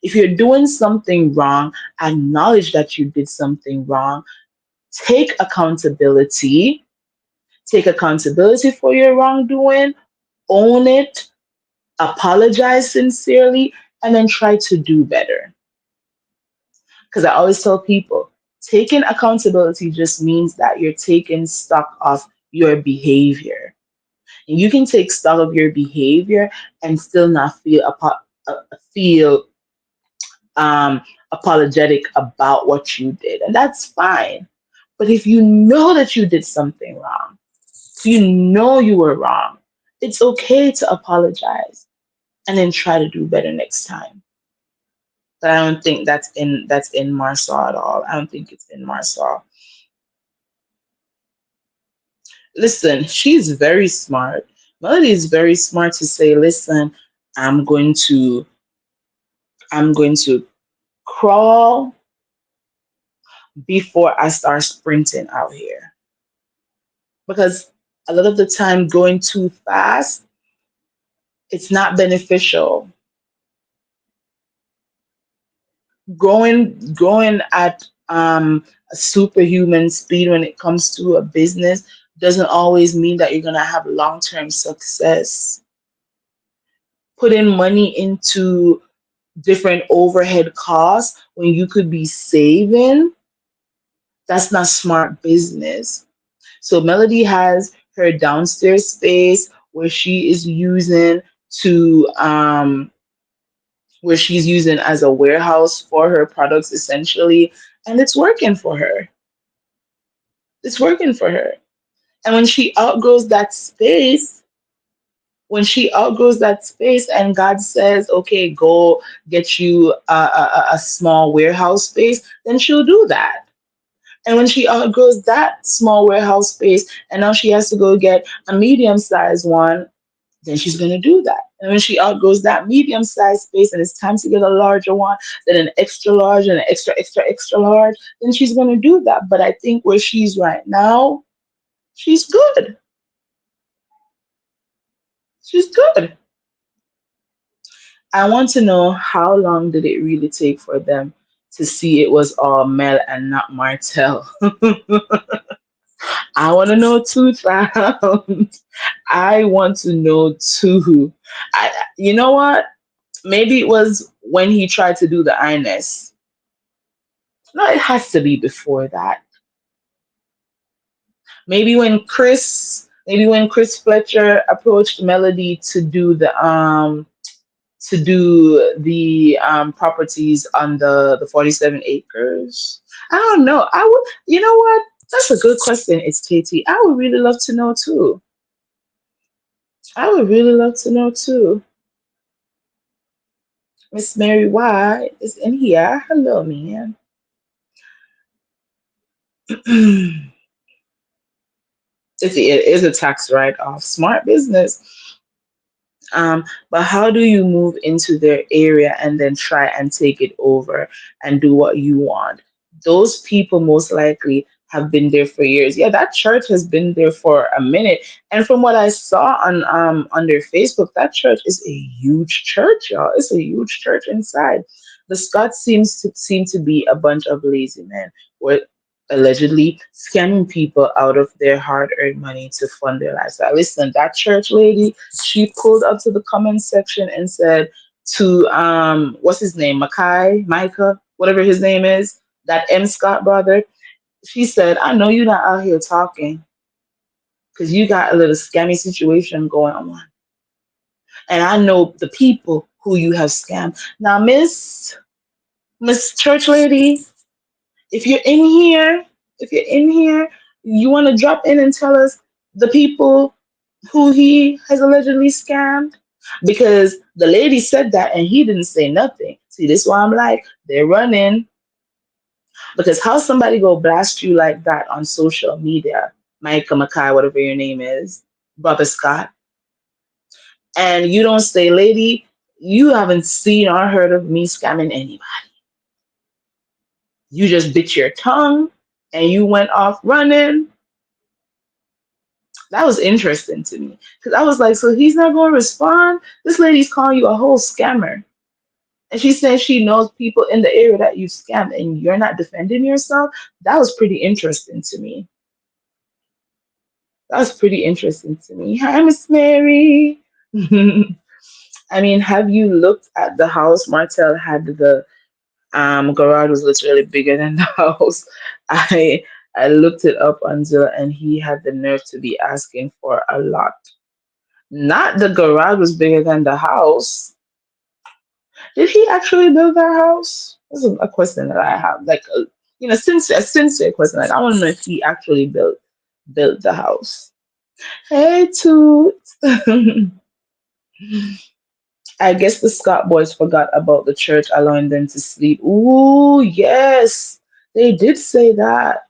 If you're doing something wrong, acknowledge that you did something wrong. Take accountability. Take accountability for your wrongdoing. Own it. Apologize sincerely. And then try to do better. Because I always tell people, taking accountability just means that you're taking stock of your behavior. And you can take stock of your behavior and still not feel apologetic about what you did, and that's fine. But if you know that you did something wrong, if you know you were wrong, it's okay to apologize and then try to do better next time. But I don't think that's in Marsau at all. I don't think it's in Marsau. Listen, she's very smart. Melody is very smart to say, listen, I'm going to I'm going to crawl before I start sprinting out here. Because a lot of the time going too fast, it's not beneficial. Going at a superhuman speed when it comes to a business doesn't always mean that you're gonna have long-term success. Putting money into different overhead costs when you could be saving, that's not smart business. So Melody has her downstairs space where she is using to where she's using as a warehouse for her products essentially, and it's working for her. It's working for her. And when she outgrows that space and God says, okay, go get you a small warehouse space, then she'll do that. And when she outgrows that small warehouse space and now she has to go get a medium sized one, then she's going to do that. And when she outgrows that medium sized space and it's time to get a larger one, then an extra large and an extra large, then she's going to do that. But I think where she's right now, she's good. She's good. I want to know how long did it really take for them to see it was all Mel and not Martell? I want to know too, child. I want to know too. You know what? Maybe it was when he tried to do the Ines. No, it has to be before that. Maybe when Chris Maybe when Chris Fletcher approached Melody to do the properties on the 47 acres. I don't know. I would, you know what? That's a good question. It's Katie. I would really love to know too. I would really love to know too. Miss Mary White is in here. Hello, man. It is a tax write off. Smart business. But how do you move into their area and then try and take it over and do what you want? Those people most likely have been there for years. Yeah, that church has been there for a minute. And from what I saw on their Facebook, that church is a huge church, y'all. It's a huge church inside. The Scots seem to be a bunch of lazy men. Or allegedly scamming people out of their hard-earned money to fund their lifestyle. Listen, that church lady, she pulled up to the comment section and said to what's his name, Micah, whatever his name is, that M. Scott brother. She said, "I know you're not out here talking because you got a little scammy situation going on, and I know the people who you have scammed." Now, Miss Church Lady, if you're in here, if you're in here, you want to drop in and tell us the people who he has allegedly scammed? Because the lady said that and he didn't say nothing. See, this is why I'm like, they're running. Because how somebody go blast you like that on social media, Micah Mackay, whatever your name is, Brother Scott, and you don't say, lady, you haven't seen or heard of me scamming anybody. You just bit your tongue and you went off running. That was interesting to me because I was like, so he's not going to respond? This lady's calling you a whole scammer. And she says she knows people in the area that you scammed and you're not defending yourself. That was pretty interesting to me. That was pretty interesting to me. Hi, Miss Mary. I mean, have you looked at the house? Martel had the garage was literally bigger than the house. I I looked it up on Zillow and he had the nerve to be asking for a lot. Not the garage was bigger than the house. Did he actually build that house? This is a question that I have. Like, a sincere question. Like, I want to know if he actually built the house. Hey, Toot. I guess the Scott boys forgot about the church allowing them to sleep. Ooh, yes, they did say that.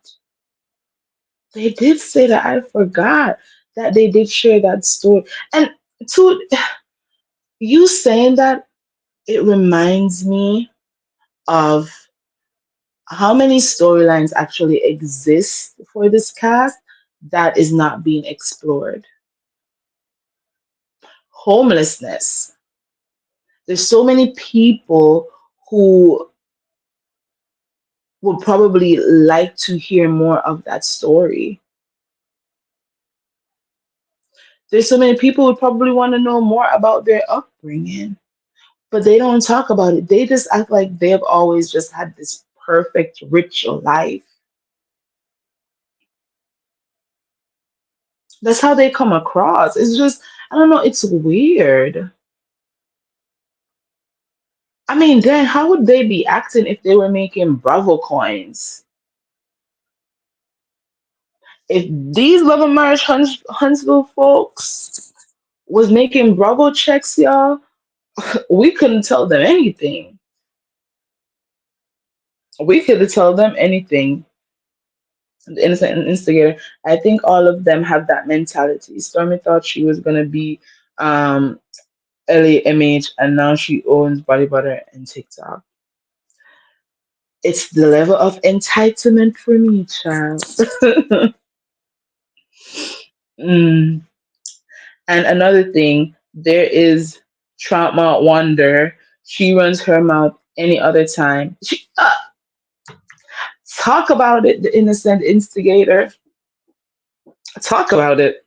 They did say that. I forgot that they did share that story. And Toot, you saying that, it reminds me of how many storylines actually exist for this cast that is not being explored. Homelessness. There's so many people who would probably like to hear more of that story. There's so many people who probably want to know more about their upbringing, but they don't talk about it. They just act like they've always just had this perfect, rich life. That's how they come across. It's just, I don't know, it's weird. I mean, then how would they be acting if they were making Bravo coins? If these Love and Marriage Huntsville folks was making Bravo checks, y'all, we couldn't tell them anything. We could tell them anything. The innocent instigator. I think all of them have that mentality. Stormy thought she was gonna be um, LAMH, and now she owns Body Butter and TikTok. It's the level of entitlement for me, child. Mm. And another thing, there is Trauma Wonder. She runs her mouth any other time. Talk about it, the innocent instigator. Talk about it.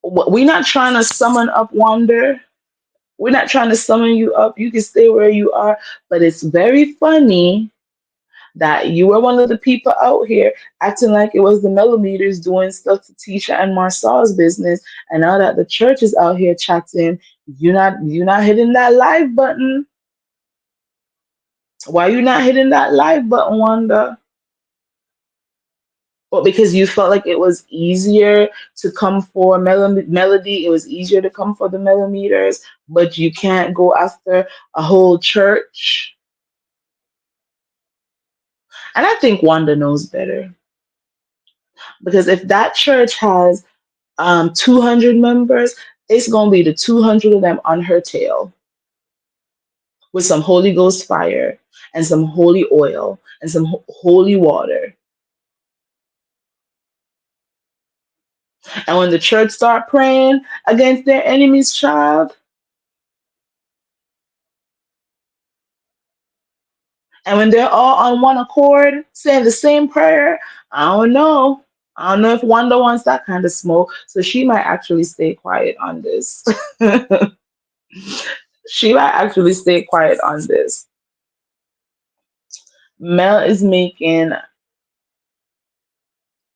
We're not trying to summon up Wonder. We're not trying to summon you up. You can stay where you are. But it's very funny that you were one of the people out here acting like it was the millimeters doing stuff to Tisha and Marsau's business, and now that the church is out here chatting, you're not hitting that live button. Why you not hitting that live button, Wanda? But because you felt like it was easier to come for melody, it was easier to come for the millimeters, but you can't go after a whole church. And I think Wanda knows better. Because if that church has 200 members, it's going to be the 200 of them on her tail with some Holy Ghost fire and some holy oil and some holy water. And when the church start praying against their enemy's child, and when they're all on one accord saying the same prayer, I don't know. I don't know if Wanda wants that kind of smoke, so she might actually stay quiet on this. She might actually stay quiet on this. Mel is making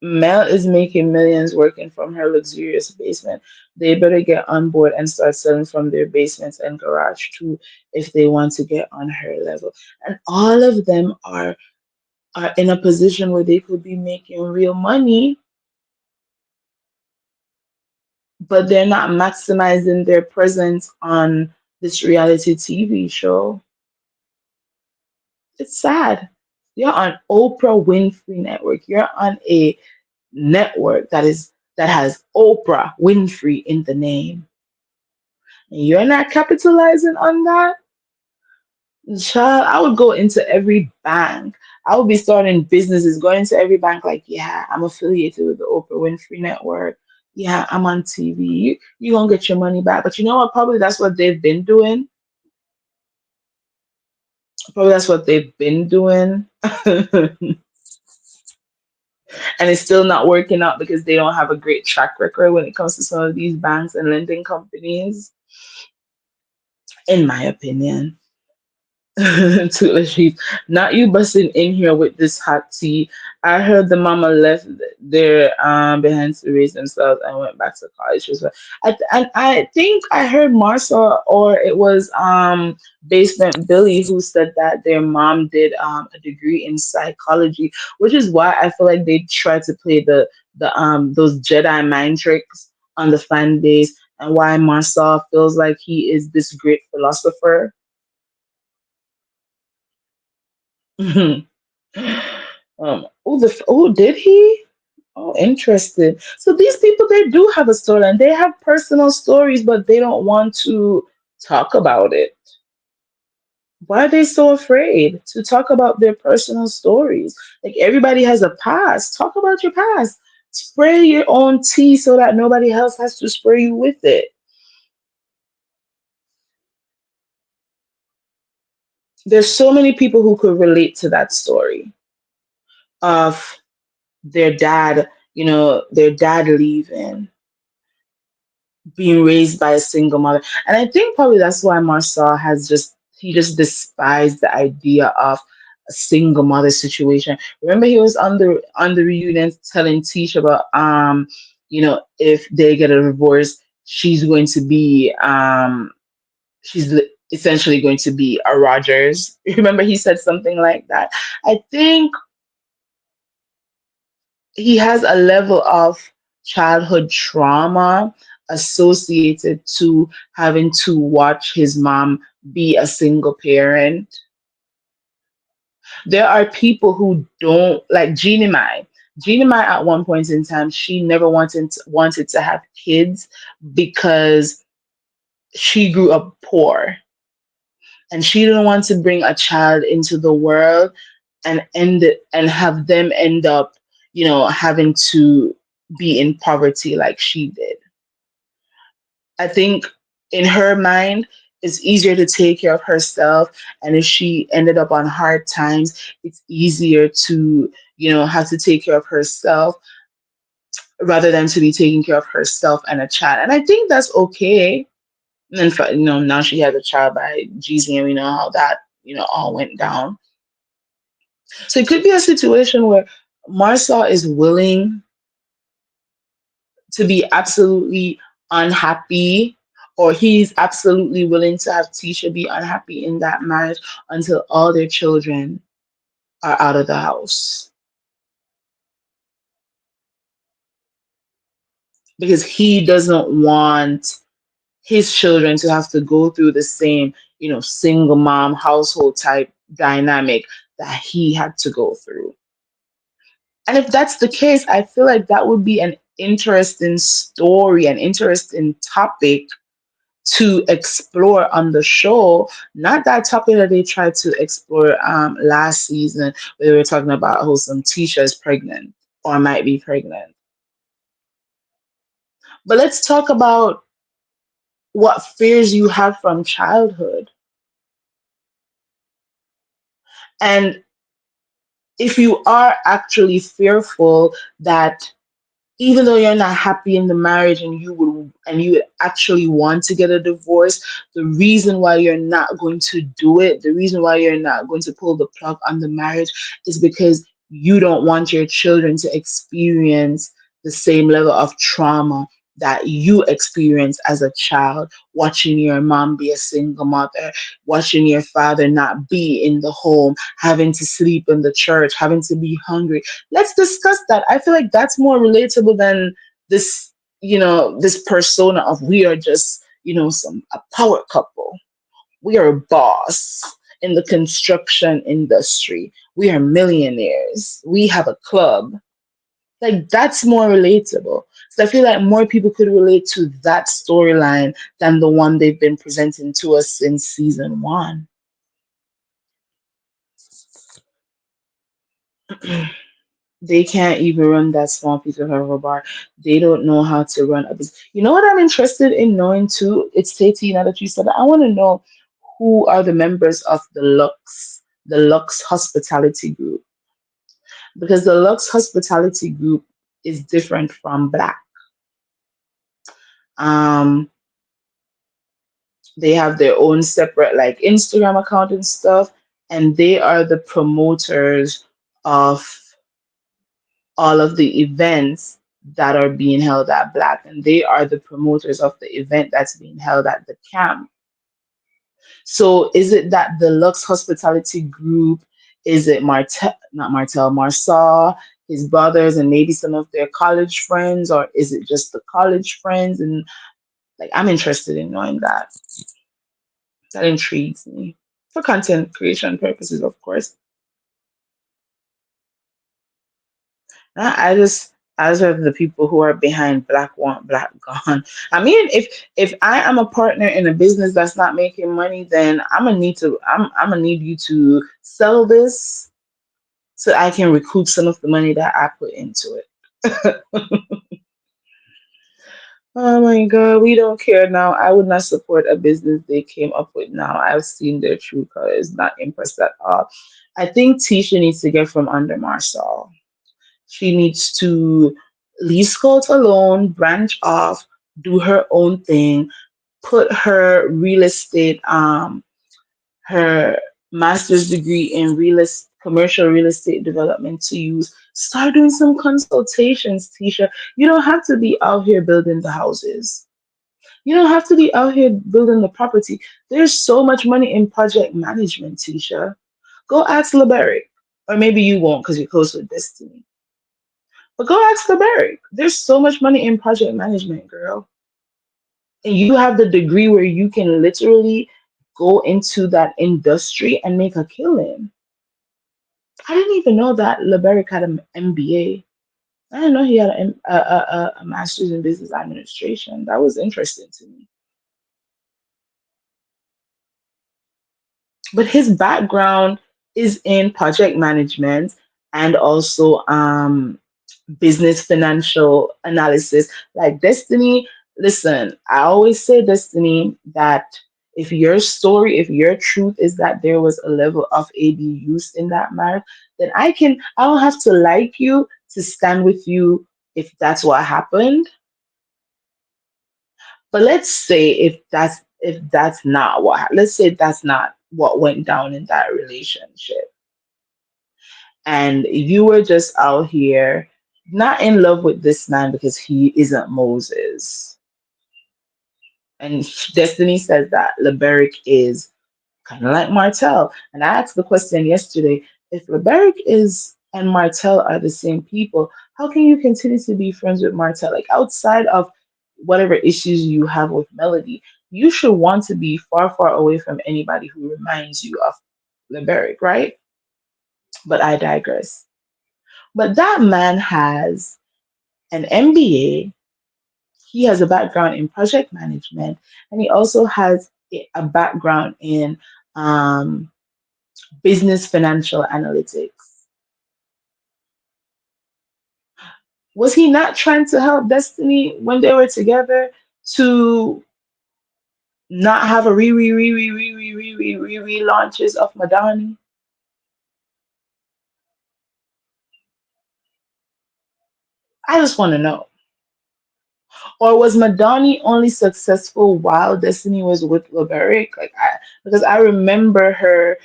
Mel is making millions working from her luxurious basement. They better get on board and start selling from their basements and garage too if they want to get on her level. And all of them are in a position where they could be making real money, but they're not maximizing their presence on this reality TV show. It's sad. You're on Oprah Winfrey Network. You're on a network that has Oprah Winfrey in the name. And you're not capitalizing on that? Child, I would go into every bank. I would be starting businesses, going to every bank like, yeah, I'm affiliated with the Oprah Winfrey Network. Yeah, I'm on TV. You gonna get your money back. But you know what? Probably that's what they've been doing. Probably that's what they've been doing. And it's still not working out because they don't have a great track record when it comes to some of these banks and lending companies, in my opinion. To the sheep. Not you busting in here with this hot tea. I heard the mama left their behind to raise themselves and went back to college as well. And I think I heard Marsau, or it was Basement Billy, who said that their mom did a degree in psychology, which is why I feel like they try to play the those Jedi mind tricks on the fan base, and why Marsau feels like he is this great philosopher. Oh, did he? Oh, interesting. So these people, they do have a story and they have personal stories, but they don't want to talk about it. Why are they so afraid to talk about their personal stories? Like everybody has a past. Talk about your past. Spray your own tea so that nobody else has to spray you with it. There's so many people who could relate to that story of their dad, their dad leaving, being raised by a single mother. And I think probably that's why Marcel he just despised the idea of a single mother situation. Remember he was on the reunion telling Tisha about if they get a divorce, she's essentially going to be a Rogers. Remember he said something like that. I think he has a level of childhood trauma associated to having to watch his mom be a single parent. There are people who don't like Jeannie Mai. Jeannie Mai at one point in time, she never wanted to have kids because she grew up poor and she didn't want to bring a child into the world and have them end up, having to be in poverty like she did. I think in her mind, it's easier to take care of herself. And if she ended up on hard times, it's easier to, have to take care of herself rather than to be taking care of herself and a child. And I think that's okay. And in fact, now she has a child by Jeezy, and we know how that, all went down. So it could be a situation where Marsau is willing to be absolutely unhappy, or he's absolutely willing to have Tisha be unhappy in that marriage until all their children are out of the house. Because he doesn't want his children to have to go through the same, single mom household type dynamic that he had to go through. And if that's the case, I feel like that would be an interesting story, an interesting topic to explore on the show. Not that topic that they tried to explore last season, where they were talking about how some Tisha is pregnant or might be pregnant. But let's talk about what fears you have from childhood. And if you are actually fearful that even though you're not happy in the marriage and you would actually want to get a divorce, the reason why you're not going to do it, the reason why you're not going to pull the plug on the marriage is because you don't want your children to experience the same level of trauma that you experienced as a child, watching your mom be a single mother, watching your father not be in the home, having to sleep in the church, having to be hungry. Let's discuss that. I feel like that's more relatable than this, this persona of we are just, some a power couple. We are a boss in the construction industry. We are millionaires. We have a club. Like that's more relatable. So I feel like more people could relate to that storyline than the one they've been presenting to us since season one. They can't even run that small piece of a bar. They don't know how to run a business. You know what I'm interested in knowing too? It's Tati, now that you said that. I want to know who are the members of the Lux Hospitality Group. Because the Lux Hospitality Group is different from Black. Um, they have their own separate like Instagram account and stuff, and they are the promoters of all of the events that are being held at Black, and they are the promoters of the event that's being held at the camp. So is it that the Lux Hospitality Group, is it Marcel, his brothers, and maybe some of their college friends, or is it just the college friends? And like, I'm interested in knowing that. That intrigues me for content creation purposes, of course. I just have the people who are behind Black Want Black Gone. I mean, if I am a partner in a business that's not making money, then I'm gonna need you to sell this so I can recoup some of the money that I put into it. Oh my God, we don't care now. I would not support a business they came up with now. I've seen their true colors, not impressed at all. I think Tisha needs to get from under Marsau. She needs to leave Scout alone, branch off, do her own thing, put her master's degree in commercial real estate development to use. Start doing some consultations, Tisha. You don't have to be out here building the houses. You don't have to be out here building the property. There's so much money in project management, Tisha. Go ask LeBerick. Or maybe you won't because you're close with Destiny. But go ask LeBerick. There's so much money in project management, girl. And you have the degree where you can literally go into that industry and make a killing. I didn't even know that LeBerick had an MBA. I didn't know he had a master's in business administration. That was interesting to me. But his background is in project management and also business financial analysis. Like Destiny, listen, I always say, Destiny, that if your truth is that there was a level of abuse in that marriage, then I don't have to like you to stand with you if that's what happened. But let's say if that's not let's say that's not what went down in that relationship. and you were just out here not in love with this man because he isn't Moses. And Destiny says that Leberick is kind of like Martell. And I asked the question yesterday, if Leberick is and Martell are the same people, how can you continue to be friends with Martell? Like outside of whatever issues you have with Melody, you should want to be far, far away from anybody who reminds you of Leberick, right? But I digress. But that man has an MBA, he has a background in project management, and he also has a background in um, business financial analytics. Was he not trying to help Destiny when they were together to not have a launches of Madani? I just want to know. Or was Madani only successful while Destiny was with Leberick? Because I remember her,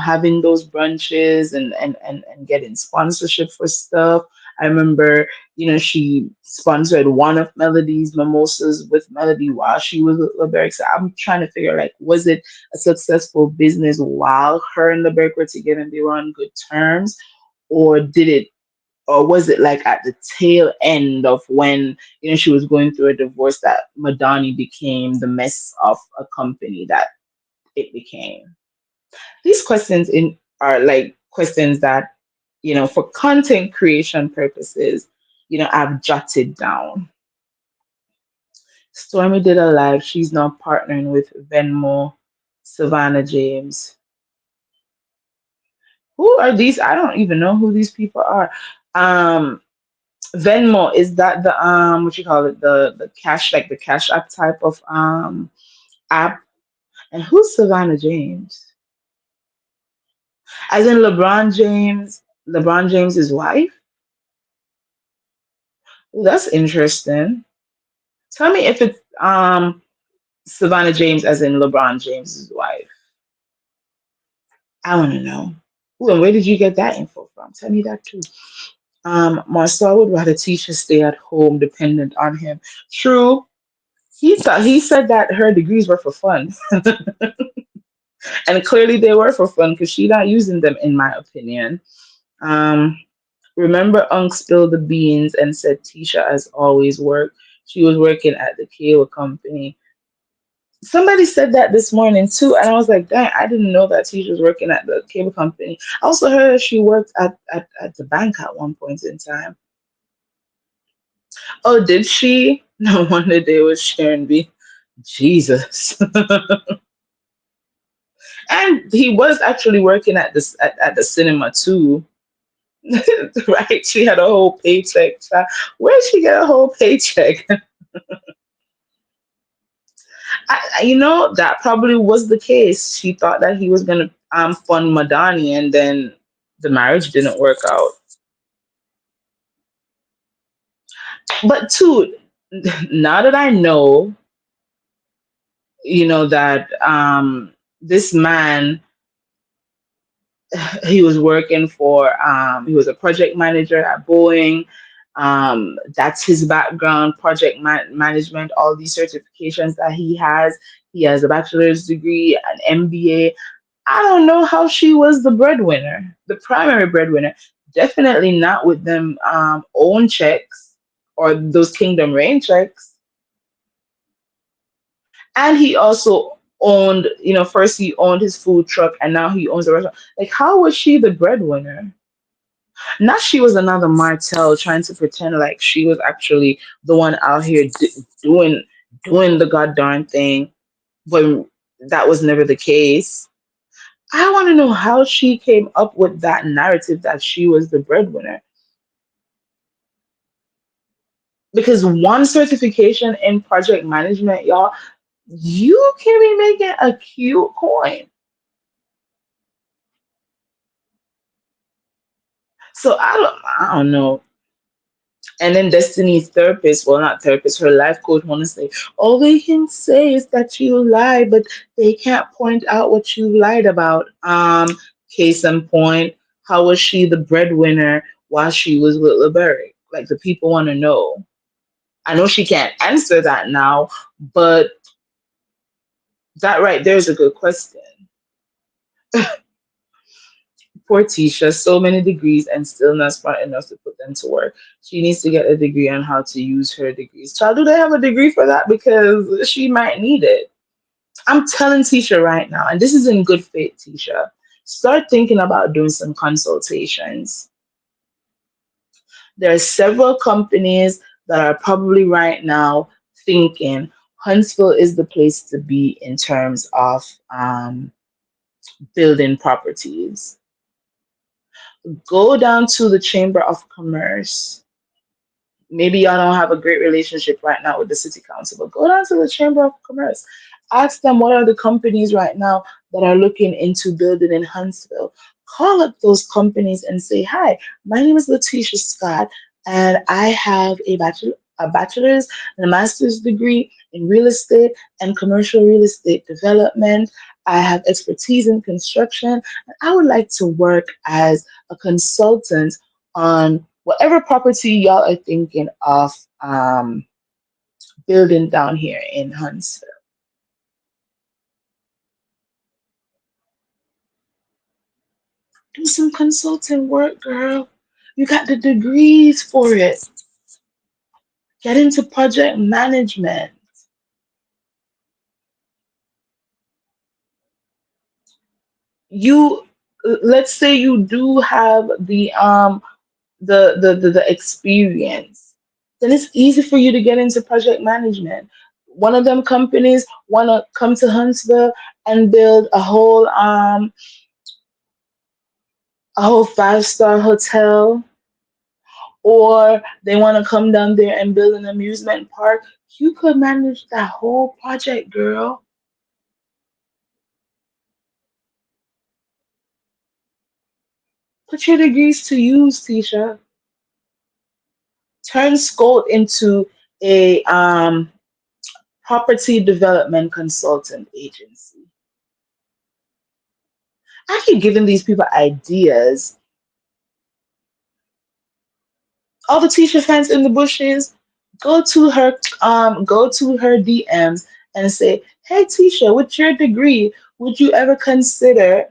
having those brunches and getting sponsorship for stuff. I remember, she sponsored one of Melody's mimosas with Melody while she was with Leberick. So I'm trying to figure like, was it a successful business while her and Leberick were together and they were on good terms? Or did it or was it like at the tail end of when she was going through a divorce that Madani became the mess of a company that it became? These questions in are like questions that for content creation purposes, I've jotted down. Stormy did a live. She's now partnering with Venmo, Savannah James. Who are these? I don't even know who these people are. Um, Venmo, is that the what you call it, the cash, like the cash app type of app? And who's Savannah James? As in LeBron James's wife? Ooh, that's interesting. Tell me if it's Savannah James as in LeBron James's wife. I want to know. Ooh, and where did you get that info from? Tell me that too. Marsau would rather Tisha stay at home dependent on him. True. He said that her degrees were for fun. And clearly they were for fun because she not using them, in my opinion. Um, remember, Unc spilled the beans and said Tisha, as always, worked. She was working at the cable company. Somebody said that this morning too, and I was like, dang, I didn't know that Tisha was working at the cable company. I also heard she worked at the bank at one point in time. Oh, did she? No wonder they was sharing me. Jesus. And he was actually working at the cinema too. Right? She had a whole paycheck. Where did she get a whole paycheck? That probably was the case. She thought that he was gonna fund Madani, and then the marriage didn't work out. But too, now that I know, that this man, he was working for he was a project manager at Boeing. That's his background, project management, all these certifications that he has a bachelor's degree, an MBA. I don't know how she was the breadwinner, the primary breadwinner. Definitely not with them own checks or those Kingdom Rain checks. And he also owned, first he owned his food truck and now he owns a restaurant. Like, how was she the breadwinner? Not she was another Martell trying to pretend like she was actually the one out here doing doing the goddamn thing when that was never the case. I want to know how she came up with that narrative that she was the breadwinner. Because one certification in project management, y'all, you can be making a cute coin. So I don't know. And then Destiny's therapist, well, not therapist, her life coach, want to say, all they can say is that you lied, but they can't point out what you lied about. Case in point, How was she the breadwinner while she was with LeBeric? Like the people want to know. I know she can't answer that now, but that right there is a good question. Poor Tisha, so many degrees and still not smart enough to put them to work. She needs to get a degree on how to use her degrees. Child, do they have a degree for that? Because she might need it. I'm telling Tisha right now, and this is in good faith, Tisha. Start thinking about doing some consultations. There are several companies that are probably right now thinking Huntsville is the place to be in terms of building properties. Go down to the Chamber of Commerce. Maybe y'all don't have a great relationship right now with the city council, but go down to the Chamber of Commerce. Ask them what are the companies right now that are looking into building in Huntsville. Call up those companies and say, "Hi, my name is Letitia Scott, and I have a bachelor's and a master's degree in real estate and commercial real estate development. I have expertise in construction, and I would like to work as a consultant on whatever property y'all are thinking of building down here in Huntsville." Do some consulting work, girl. You got the degrees for it. Get into project management. You let's say you do have the experience, then it's easy for you to get into project management. One of them companies want to come to Huntsville and build a whole five-star hotel, or they want to come down there and build an amusement park. You could manage that whole project, girl. Put your degrees to use, Tisha. Turn school into a property development consultant agency. I keep giving these people ideas. All the Tisha fans in the bushes, go to her DMs and say, "Hey Tisha, with your degree, would you ever consider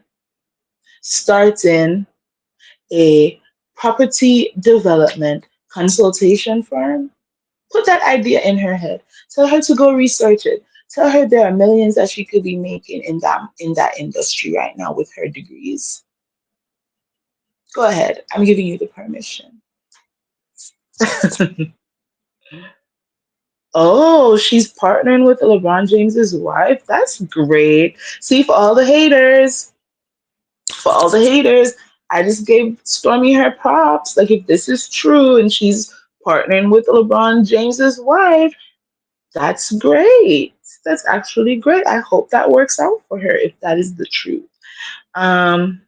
starting a property development consultation firm?" Put that idea in her head. Tell her to go research it. Tell her there are millions that she could be making in that industry right now with her degrees. Go ahead. I'm giving you the permission. Oh, she's partnering with LeBron James's wife. That's great. See, for all the haters, I just gave Stormy her props. Like, if this is true and she's partnering with LeBron James's wife, that's great. That's actually great. I hope that works out for her if that is the truth. Um,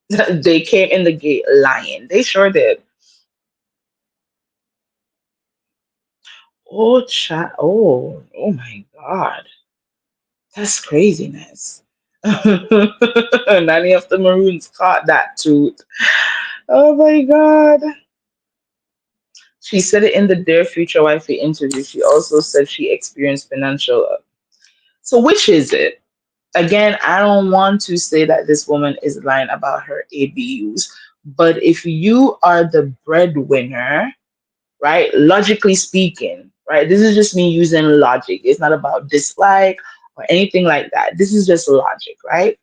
they came in the gate lying. They sure did. Oh, chat. Oh my God. That's craziness. Nanny of the Maroons caught that tooth. Oh my God. She said it in the Dear Future Wifey interview. She also said she experienced financial. So, which is it? Again, I don't want to say that this woman is lying about her ABUs, but if you are the breadwinner, right, logically speaking, right, this is just me using logic. It's not about dislike or anything like that. This is just logic, right?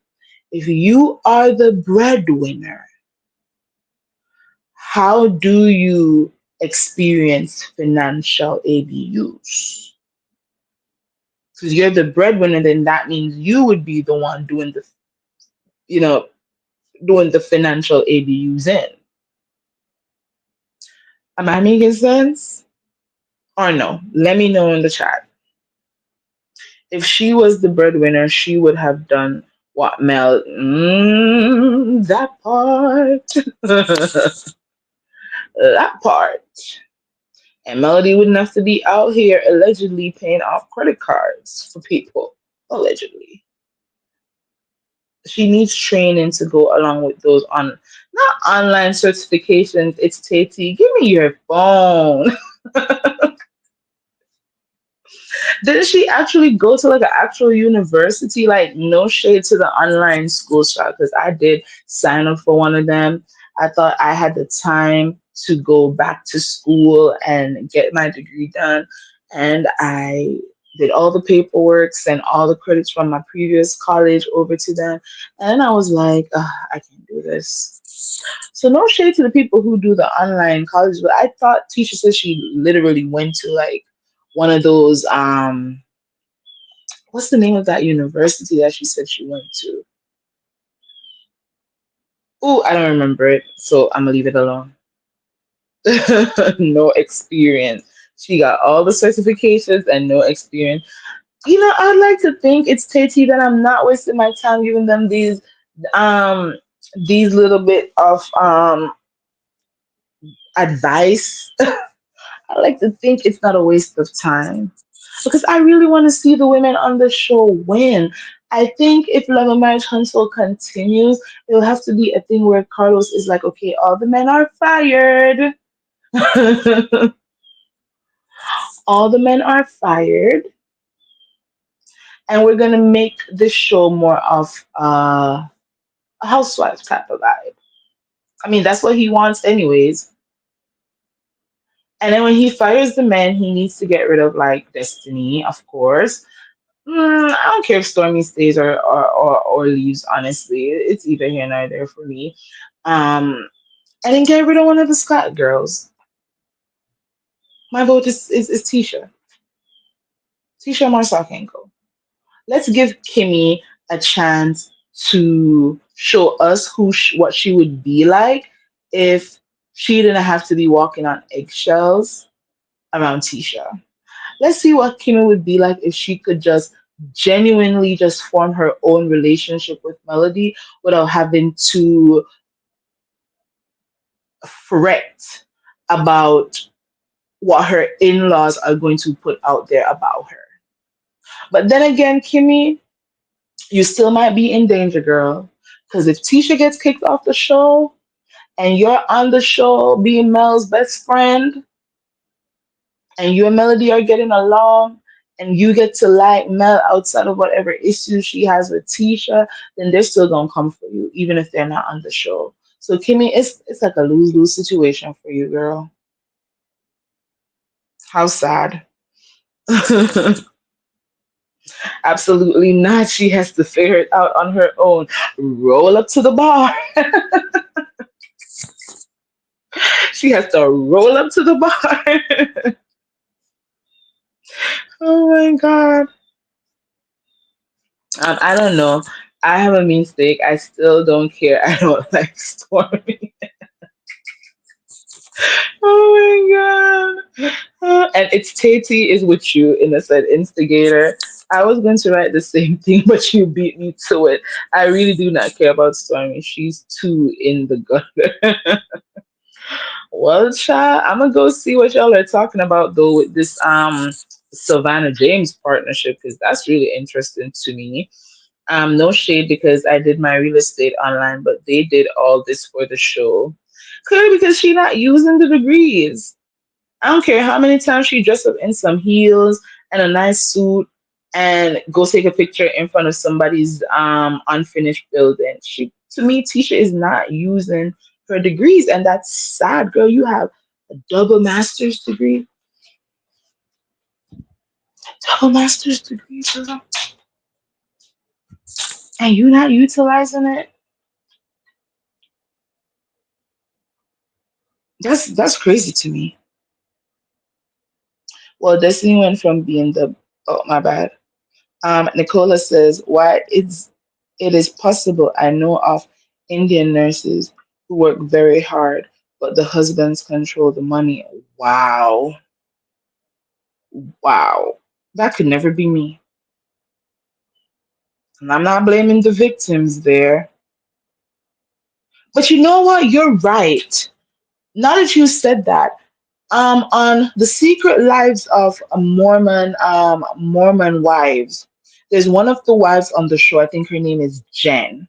If you are the breadwinner, how do you experience financial ABUs? Because you're the breadwinner, then that means you would be the one you know, doing the financial ABUs in. Am I making sense? Or no? Let me know in the chat. If she was the breadwinner, she would have done what Mel. That part. That part. And Melody wouldn't have to be out here allegedly paying off credit cards for people. Allegedly. she needs training to go along with those on not online certifications. It's Tati. Give me your phone. Didn't she actually go to like an actual university? Like, no shade to the online school shop, because I did sign up for one of them. I thought I had the time to go back to school and get my degree done. And I did all the paperwork, sent all the credits from my previous college over to them. And I was like, "Ugh, I can't do this." So no shade to the people who do the online college, but I thought Tisha said she literally went to like one of those what's the name of that university that she said she went to? Oh, I don't remember it, so I'm gonna leave it alone. No experience. She got all the certifications and no experience. I'd like to think it's Tati that I'm not wasting my time giving them um these little bit of advice. I like to think it's not a waste of time because I really want to see the women on the show win. I think if Love and Marriage Huntsville continues, it'll have to be a thing where Carlos is like, okay, all the men are fired. All the men are fired. And we're going to make this show more of a housewife type of vibe. I mean, that's what he wants, anyways. And then when he fires the men, he needs to get rid of like Destiny, of course. I don't care if Stormy stays or leaves, honestly. It's either here nor there for me. And then get rid of one of the Scott girls. My vote is Tisha. Tisha Marsau can go. Let's give Kimmy a chance to show us what she would be like if she didn't have to be walking on eggshells around Tisha. Let's see what Kimmy would be like if she could just genuinely just form her own relationship with Melody without having to fret about what her in-laws are going to put out there about her. But then again, Kimmy, you still might be in danger, girl. Because if Tisha gets kicked off the show and you're on the show being Mel's best friend, and you and Melody are getting along and you get to like Mel outside of whatever issues she has with Tisha, then they're still gonna come for you, even if they're not on the show. So Kimmy, it's like a lose-lose situation for you, girl. How sad. Absolutely not. She has to figure it out on her own. Roll up to the bar. She has to roll up to the bar. Oh my god. I don't know. I have a mean steak. I still don't care. I don't like Stormy. Oh my god. And it's Tati is with you in a said instigator. I was going to write the same thing, but you beat me to it. I really do not care about Stormy. She's too in the gutter. Well, child, I'm gonna go see what y'all are talking about though with this Savannah James partnership because that's really interesting to me. No shade because I did my real estate online, but they did all this for the show. Clearly because she not using the degrees. I don't care how many times she dressed up in some heels and a nice suit and go take a picture in front of somebody's unfinished building. She to me, Tisha is not using her degrees, and that's sad, girl. You have a double master's degree, double master's degree, girl, and you not utilizing it. That's crazy to me. Well, Destiny went from being the oh my bad. Nicola says, why it is possible I know of Indian nurses who work very hard, but the husbands control the money. Wow. Wow. That could never be me. And I'm not blaming the victims there. But you know what? You're right. Now that you said that, on the secret lives of Mormon wives, there's one of the wives on the show. I think her name is Jen.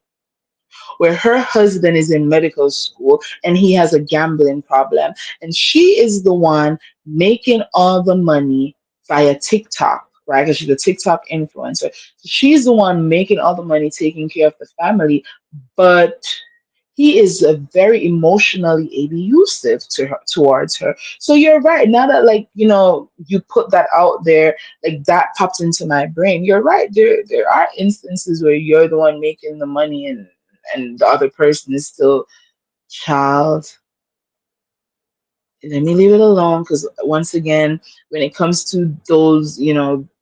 where her husband is in medical school and he has a gambling problem. And she is the one making all the money via TikTok, right? Because she's a TikTok influencer. She's the one making all the money, taking care of the family. But he is very emotionally abusive to her, towards her. So you're right. Now that, like, you put that out there, like that popped into my brain. You're right. There are instances where you're the one making the money, and the other person is still child. Let me leave it alone, because once again, when it comes to those,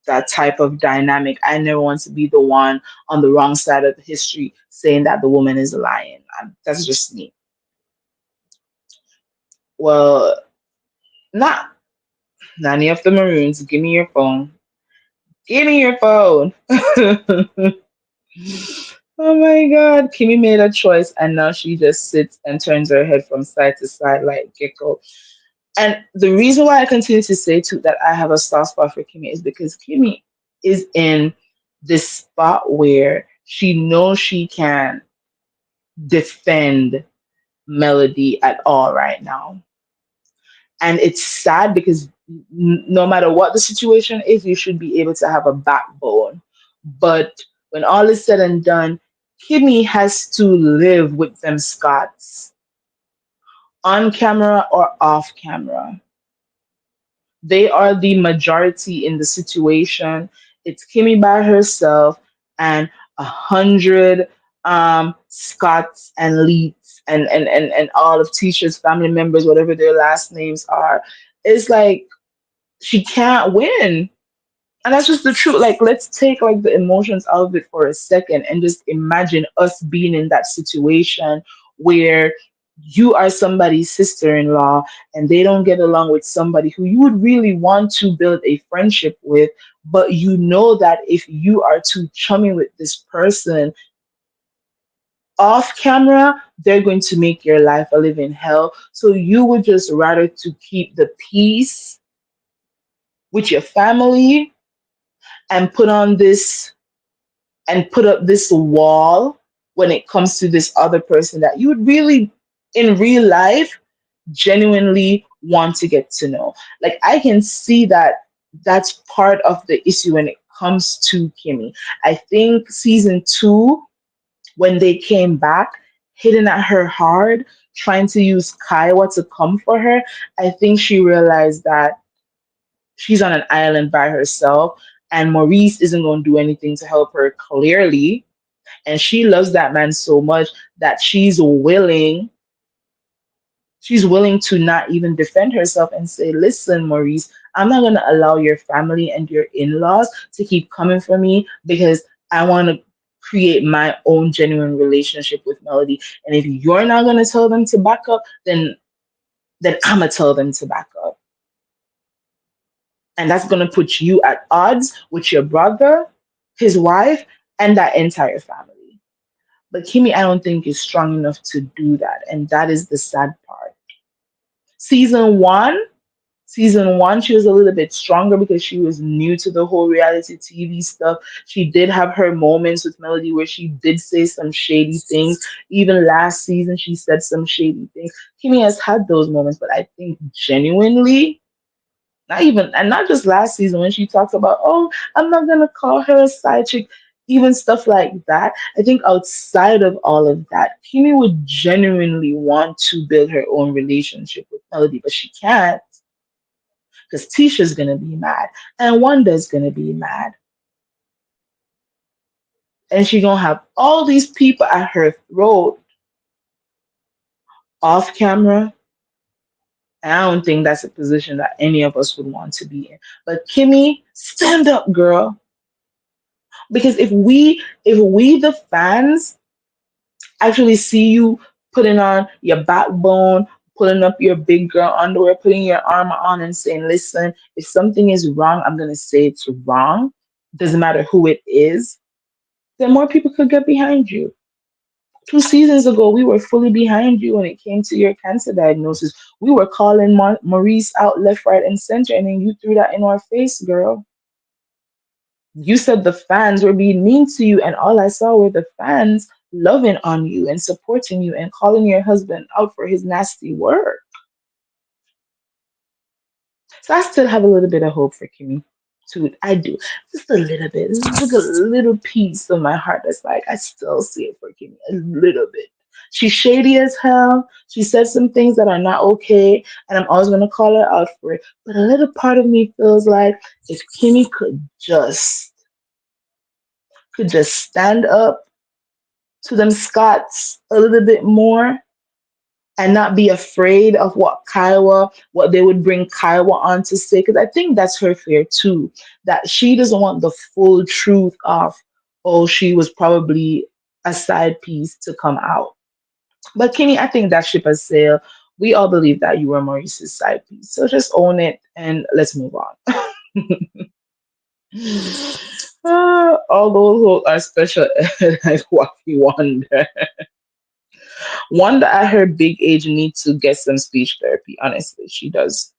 that type of dynamic, I never want to be the one on the wrong side of history saying that the woman is lying. That's just me. Well, not Nanny of the Maroons, give me your phone. Give me your phone. Oh my God. Kimmy made a choice and now she just sits and turns her head from side to side like gecko. And the reason why I continue to say too that I have a soft spot for Kimmy is because Kimmy is in this spot where she knows she can defend Melody at all right now. And it's sad because no matter what the situation is, you should be able to have a backbone. But when all is said and done, Kimmy has to live with them Scots on camera or off camera. They are the majority in the situation. It's Kimmy by herself and 100 Scots and Leets and all of Tisha's family members, whatever their last names are. It's like she can't win. And that's just the truth. Like, let's take like the emotions out of it for a second and just imagine us being in that situation where you are somebody's sister-in-law and they don't get along with somebody who you would really want to build a friendship with, but you know that if you are too chummy with this person off camera, they're going to make your life a living hell. So you would just rather to keep the peace with your family and put up this wall when it comes to this other person that you would really, in real life, genuinely want to get to know. Like, I can see that that's part of the issue when it comes to Kimmy. I think season two, when they came back, hitting at her hard, trying to use Kiowa to come for her, I think she realized that she's on an island by herself and Maurice isn't going to do anything to help her clearly. And she loves that man so much that she's willing to not even defend herself and say, listen, Maurice, I'm not going to allow your family and your in-laws to keep coming for me because I want to create my own genuine relationship with Melody. And if you're not going to tell them to back up, then I'm going to tell them to back up. And that's going to put you at odds with your brother, his wife, and that entire family. But Kimmy, I don't think is strong enough to do that, and that is the sad part. Season one, season one, she was a little bit stronger because she was new to the whole reality TV stuff. She did have her moments with Melody where she did say some shady things. Even last season, she said some shady things. Kimmy has had those moments, but I think genuinely, not even, and not just last season when she talks about, oh, I'm not gonna call her a side chick, even stuff like that. I think outside of all of that, Kimmy would genuinely want to build her own relationship with Melody, but she can't because Tisha's gonna be mad and Wanda's gonna be mad, and she gonna have all these people at her throat off camera. And I don't think that's a position that any of us would want to be in. But Kimmy, stand up, girl. Because if we the fans actually see you putting on your backbone, putting up your big girl underwear, putting your armor on and saying, listen, if something is wrong, I'm gonna say it's wrong. Doesn't matter who it is, then more people could get behind you. 2 seasons ago, we were fully behind you when it came to your cancer diagnosis. We were calling Maurice out left, right, and center, and then you threw that in our face, girl. You said the fans were being mean to you, and all I saw were the fans loving on you and supporting you and calling your husband out for his nasty work. So I still have a little bit of hope for Kimmy. Too. I do. Just a little bit. Just like a little piece of my heart that's like, I still see it for Kimmy. A little bit. She's shady as hell. She said some things that are not okay, and I'm always gonna call her out for it. But a little part of me feels like if Kimmy could just stand up to them Scots a little bit more and not be afraid of what they would bring Kiowa on to say. Because I think that's her fear too, that she doesn't want the full truth of, oh, she was probably a side piece to come out. But Kimmy, I think that ship has sailed. We all believe that you were Maurice's side piece. So just own it and let's move on. All those who are special like Wacky Wonder. Wanda at her big age needs to get some speech therapy. Honestly, she does.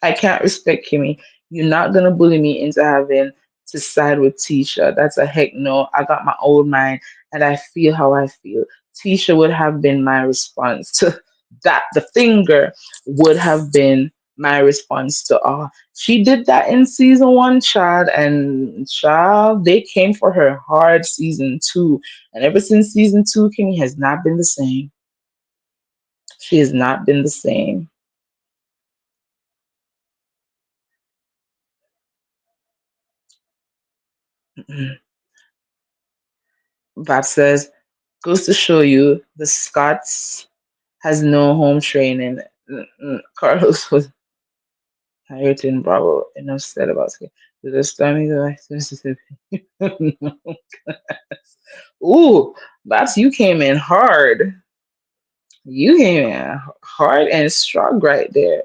I can't respect Kimmy. You're not gonna bully me into having to side with Tisha. That's a heck no. I got my own mind and I feel how I feel. Tisha would have been my response to that. The finger would have been my response to all. She did that in season one, child, and child, they came for her hard season two. And ever since season two, Kimmy has not been the same. She has not been the same. Bob says, goes to show you the Scots has no home training. Carlos was hired in Bravo. Enough said about it. The stormy the Mississippi. Ooh, Babs, you came in hard. You came in hard and strong right there.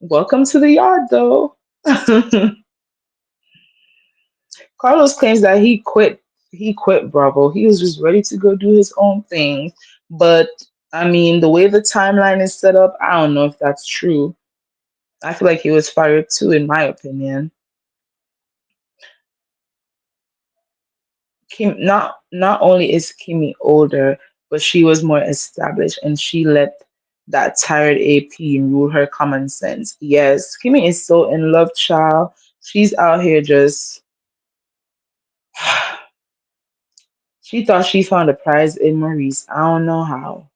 Welcome to the yard, though. Carlos claims that he quit. He quit Bravo. He was just ready to go do his own thing. But I mean, the way the timeline is set up, I don't know if that's true. I feel like he was fired too, in my opinion. Not only is Kimmy older, but she was more established, and she let that tired AP rule her common sense. Yes, Kimmy is so in love, child. She's out here just. She thought she found a prize in Maurice. I don't know how.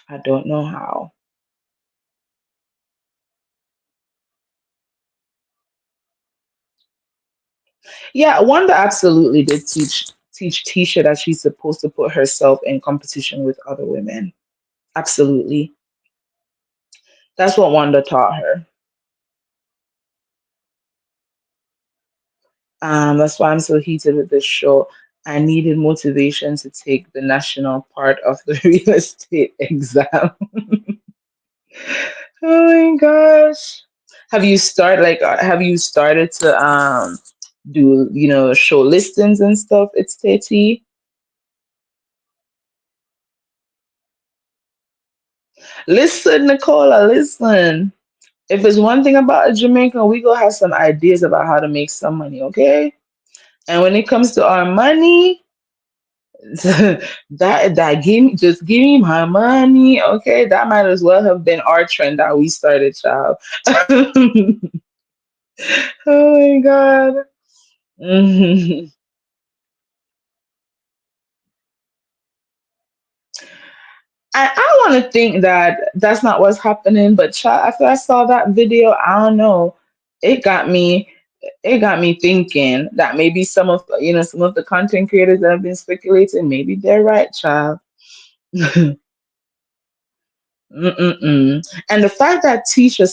I don't know how. Yeah, Wanda absolutely did teach Tisha that she's supposed to put herself in competition with other women. Absolutely. That's what Wanda taught her. That's why I'm so heated with this show. I needed motivation to take the national part of the real estate exam. Oh my gosh. Have you started to do show listings and stuff? It's Tati. Listen, Nicola, listen. If there's one thing about a Jamaican, we gonna have some ideas about how to make some money, okay? And when it comes to our money, that give me my money, okay? That might as well have been our trend that we started, child. Oh my god. Mhm. I want to think that that's not what's happening, but child, after I saw that video, I don't know. It got me. It got me thinking that maybe some of the content creators that have been speculating, maybe they're right, child. Mm-mm-mm. And um, the fact that Tisha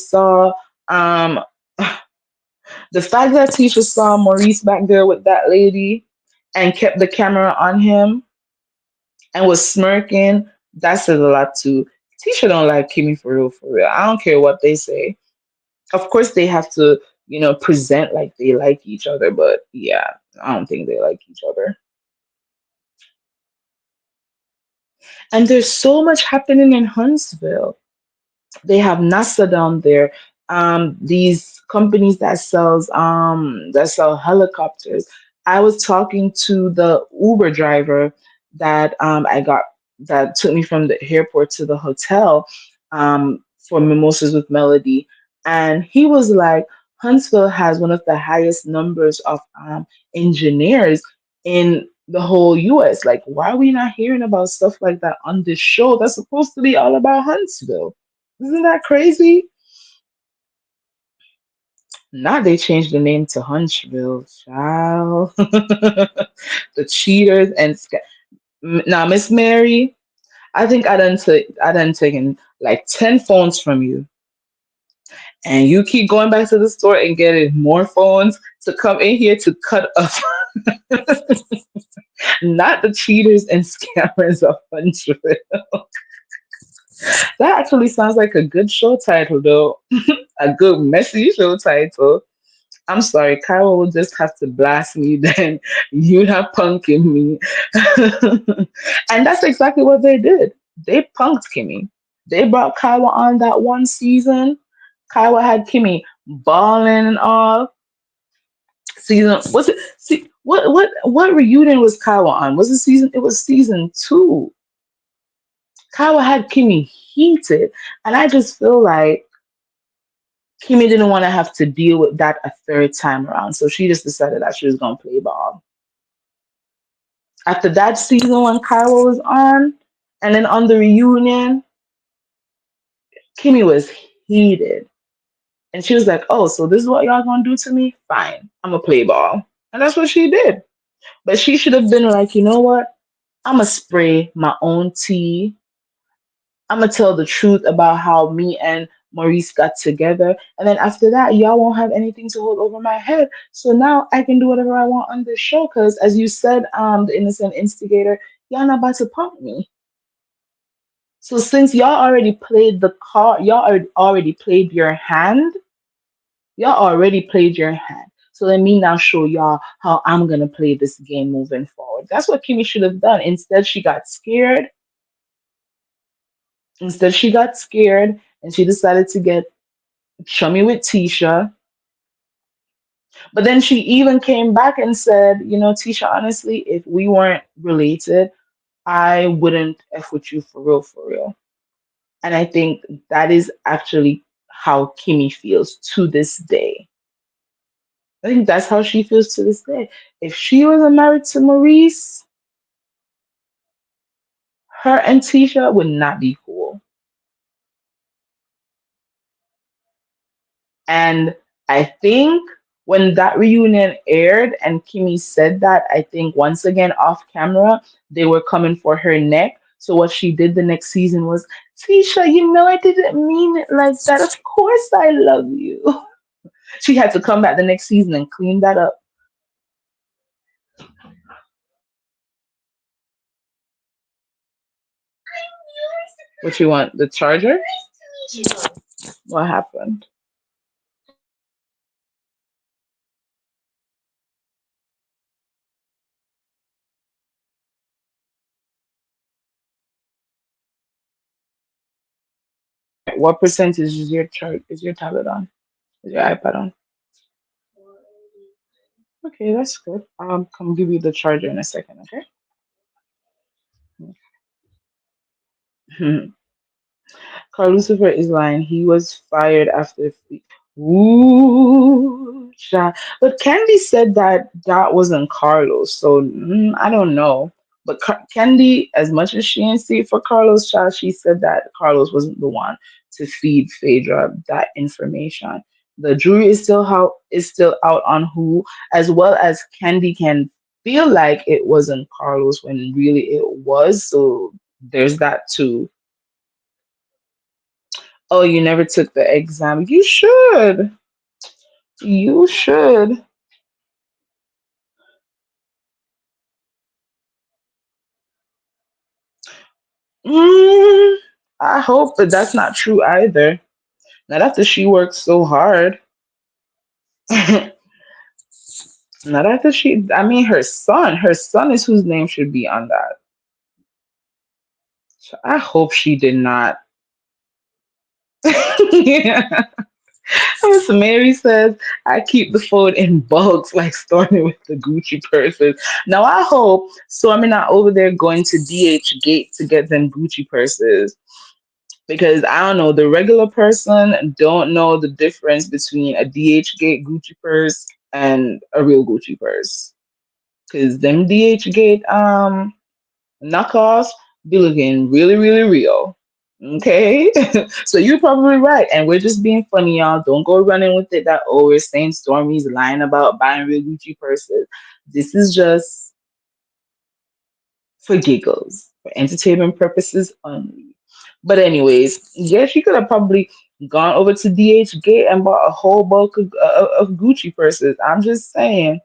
saw Maurice back there with that lady and kept the camera on him and was smirking, that says a lot too. Tisha don't like Kimmy for real, for real. I don't care what they say. Of course, they have to, present like they like each other, but yeah, I don't think they like each other. And there's so much happening in Huntsville. They have NASA down there. These companies that sell helicopters. I was talking to the Uber driver that I got that took me from the airport to the hotel for Mimosas with Melody, and he was like, Huntsville has one of the highest numbers of engineers in the whole U.S. Like, why are we not hearing about stuff like that on this show that's supposed to be all about Huntsville? Isn't that crazy? Now they changed the name to Huntsville, child. The cheaters and now, Miss Mary, I think I done taken like 10 phones from you, and you keep going back to the store and getting more phones to come in here to cut up, not the cheaters and scammers of Huntsville. That actually sounds like a good show title, though. A good messy show title. I'm sorry, Kyle will just have to blast me, then you'd have punking me. And that's exactly what they did. They punked Kimmy. They brought Kyle on that one season. Kyle had Kimmy balling and all. Season was it? See what reunion was Kyle on? Was it season? It was season two. Kyle had Kimmy heated, and I just feel like Kimmy didn't want to have to deal with that a third time around, so she just decided that she was gonna play ball. After that season when Kyle was on, and then on the reunion, Kimmy was heated. And she was like, "Oh, so this is what y'all gonna do to me? Fine. I'm gonna play ball." And that's what she did. But she should have been like, you know what? I'm gonna spray my own tea. I'm gonna tell the truth about how me and Maurice got together. And then after that, y'all won't have anything to hold over my head. So now I can do whatever I want on this show. Because as you said, the innocent instigator, y'all not about to pump me. So since y'all already played the card, already played your hand. Y'all already played your hand. So let me now show y'all how I'm gonna play this game moving forward. That's what Kimmy should have done. Instead, she got scared. Instead, she got scared and she decided to get chummy with Tisha. But then she even came back and said, you know, Tisha, honestly, if we weren't related, I wouldn't F with you for real, for real. And I think that is actually how Kimmy feels to this day. I think that's how she feels to this day. If she wasn't married to Maurice, her and Tisha would not be cool. And I think when that reunion aired and Kimmy said that, I think once again off camera, they were coming for her neck. So what she did the next season was, Tisha, you know I didn't mean it like that. Of course I love you. She had to come back the next season and clean that up. What you want? The charger? What happened? What percentage is your chart? Is your tablet on? Is your iPad on? Okay, that's good. I'll come give you the charger in a second. Okay. Carl Lucifer is lying. He was fired after. Ooh, but Candy said that that wasn't Carlos, so I don't know. But Candy, as much as she didn't see it for Carlos, child, she said that Carlos wasn't the one to feed Phaedra that information. The jury is still out on who, as well as Candy can feel like it wasn't Carlos when really it was. So there's that too. Oh, you never took the exam. You should. You should. Mm, I hope that that's not true either. Not after she worked so hard. Not after she, I mean, her son is whose name should be on that. So I hope she did not. Yeah. Miss Mary says, I keep the phone in bulks like Stormy with the Gucci purses. Now, I hope Stormy not over there going to DH Gate to get them Gucci purses. Because I don't know, the regular person don't know the difference between a DH Gate Gucci purse and a real Gucci purse. Because them DH Gate knockoffs be looking really, really real. Okay, so you're probably right, and we're just being funny, y'all. Don't go running with it that oh, we're saying Stormy's lying about buying real Gucci purses. This is just for giggles, for entertainment purposes only. But anyways, yeah, she could have probably gone over to DH Gate and bought a whole bulk of Gucci purses. I'm just saying.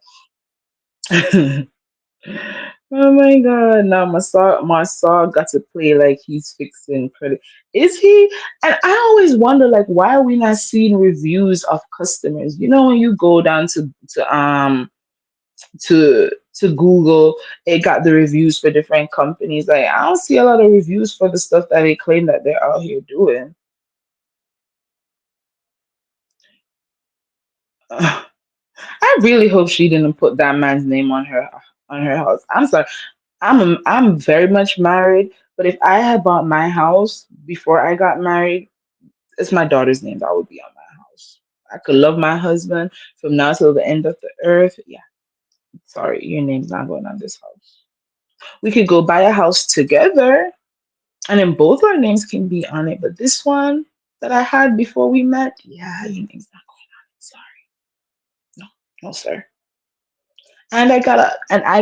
Oh my god, now Marsau got to play like he's fixing credit. Is he? And I always wonder like why are we not seeing reviews of customers? You know when you go down to Google, it got the reviews for different companies. Like I don't see a lot of reviews for the stuff that they claim that they're out here doing. I really hope she didn't put that man's name on her house. I'm sorry. I'm very much married, but if I had bought my house before I got married, it's my daughter's name that would be on my house. I could love my husband from now till the end of the earth. Yeah, sorry, your name's not going on this house. We could go buy a house together, and then both our names can be on it. But this one that I had before we met, yeah, your name's not going on it. Sorry, no, no, sir. And I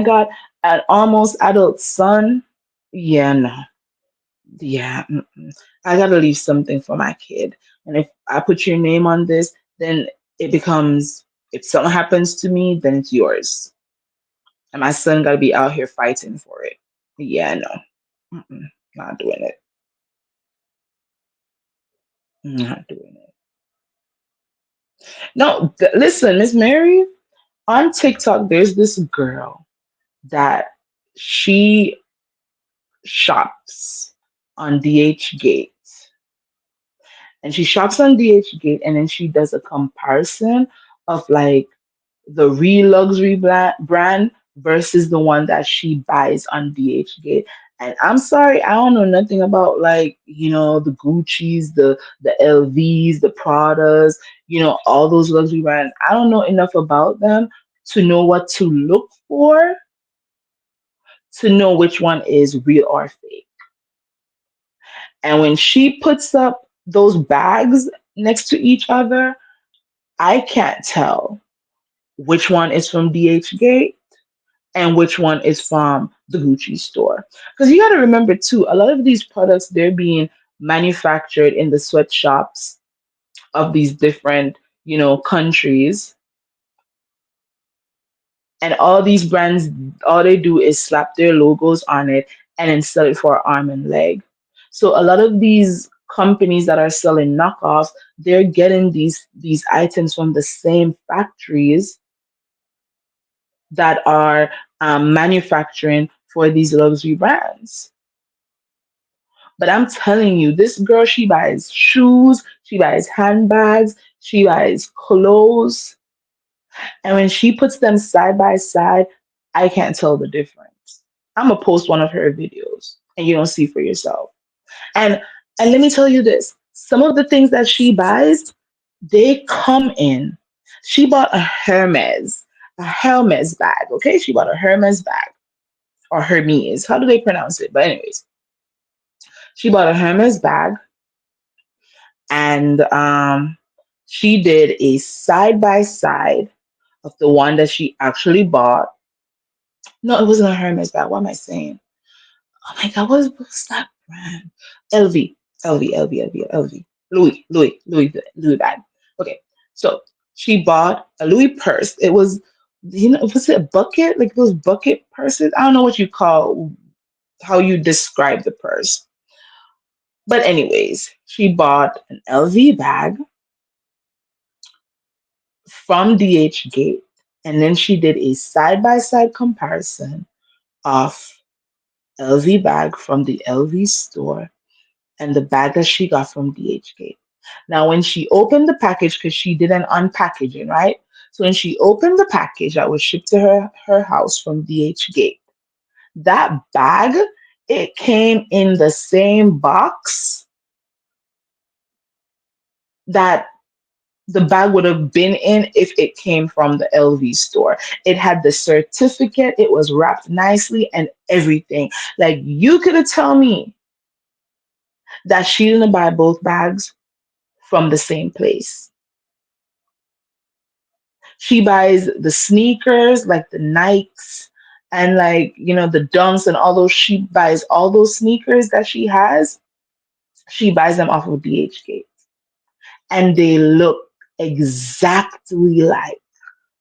got an almost adult son. Yeah, no. Yeah, I gotta leave something for my kid. And if I put your name on this, then it becomes if something happens to me, then it's yours. And my son gotta be out here fighting for it. Yeah, no, not doing it. Not doing it. No, listen, Miss Mary, on TikTok, there's this girl that she shops on DH Gate. And she shops on DH Gate and then she does a comparison of like the real luxury brand versus the one that she buys on DH Gate. And I'm sorry, I don't know nothing about like, the Gucci's, the LVs, the Pradas, all those luxury brands. I don't know enough about them to know what to look for, to know which one is real or fake. And when she puts up those bags next to each other, I can't tell which one is from DH Gate and which one is from the Gucci store. Because you got to remember too, a lot of these products they're being manufactured in the sweatshops of these different, countries, and all these brands, all they do is slap their logos on it and then sell it for arm and leg. So a lot of these companies that are selling knockoffs, they're getting these items from the same factories that are manufacturing for these luxury brands. But I'm telling you, this girl, she buys shoes, she buys handbags, she buys clothes. And when she puts them side by side, I can't tell the difference. I'm gonna post one of her videos and you're gonna see for yourself. And and let me tell you this, some of the things that she buys, they come in. She bought a Hermes bag, okay? She bought a Hermes bag or Hermes. How do they pronounce it? But anyways, she bought a Hermes bag and she did a side by side of the one that she actually bought. No, it wasn't a Hermes bag. What am I saying? Oh my God, what's that brand? LV, LV. Louis bag. Okay, so she bought a Louis purse. It was, was it a bucket? Like those bucket purses? I don't know what you call, how you describe the purse. But anyways, she bought an LV bag from DH Gate, and then she did a side by side comparison of LV bag from the LV store and the bag that she got from DH Gate. Now, when she opened the package, because she did an unpackaging, right? So when she opened the package that was shipped to her house from DH Gate, that bag, it came in the same box that the bag would have been in if it came from the LV store. It had the certificate, it was wrapped nicely and everything. Like you could have tell me that she didn't buy both bags from the same place. She buys the sneakers, like the Nikes and like, the Dunks and all those. She buys all those sneakers that she has. She buys them off of DHgate. And they look exactly like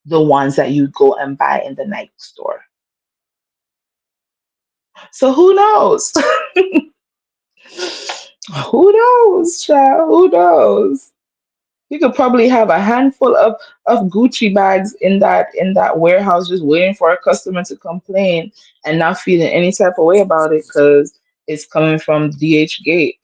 the ones that you go and buy in the Nike store. So who knows? Who knows, child? Who knows? You could probably have a handful of Gucci bags in that warehouse just waiting for a customer to complain and not feeling any type of way about it because it's coming from DH Gate.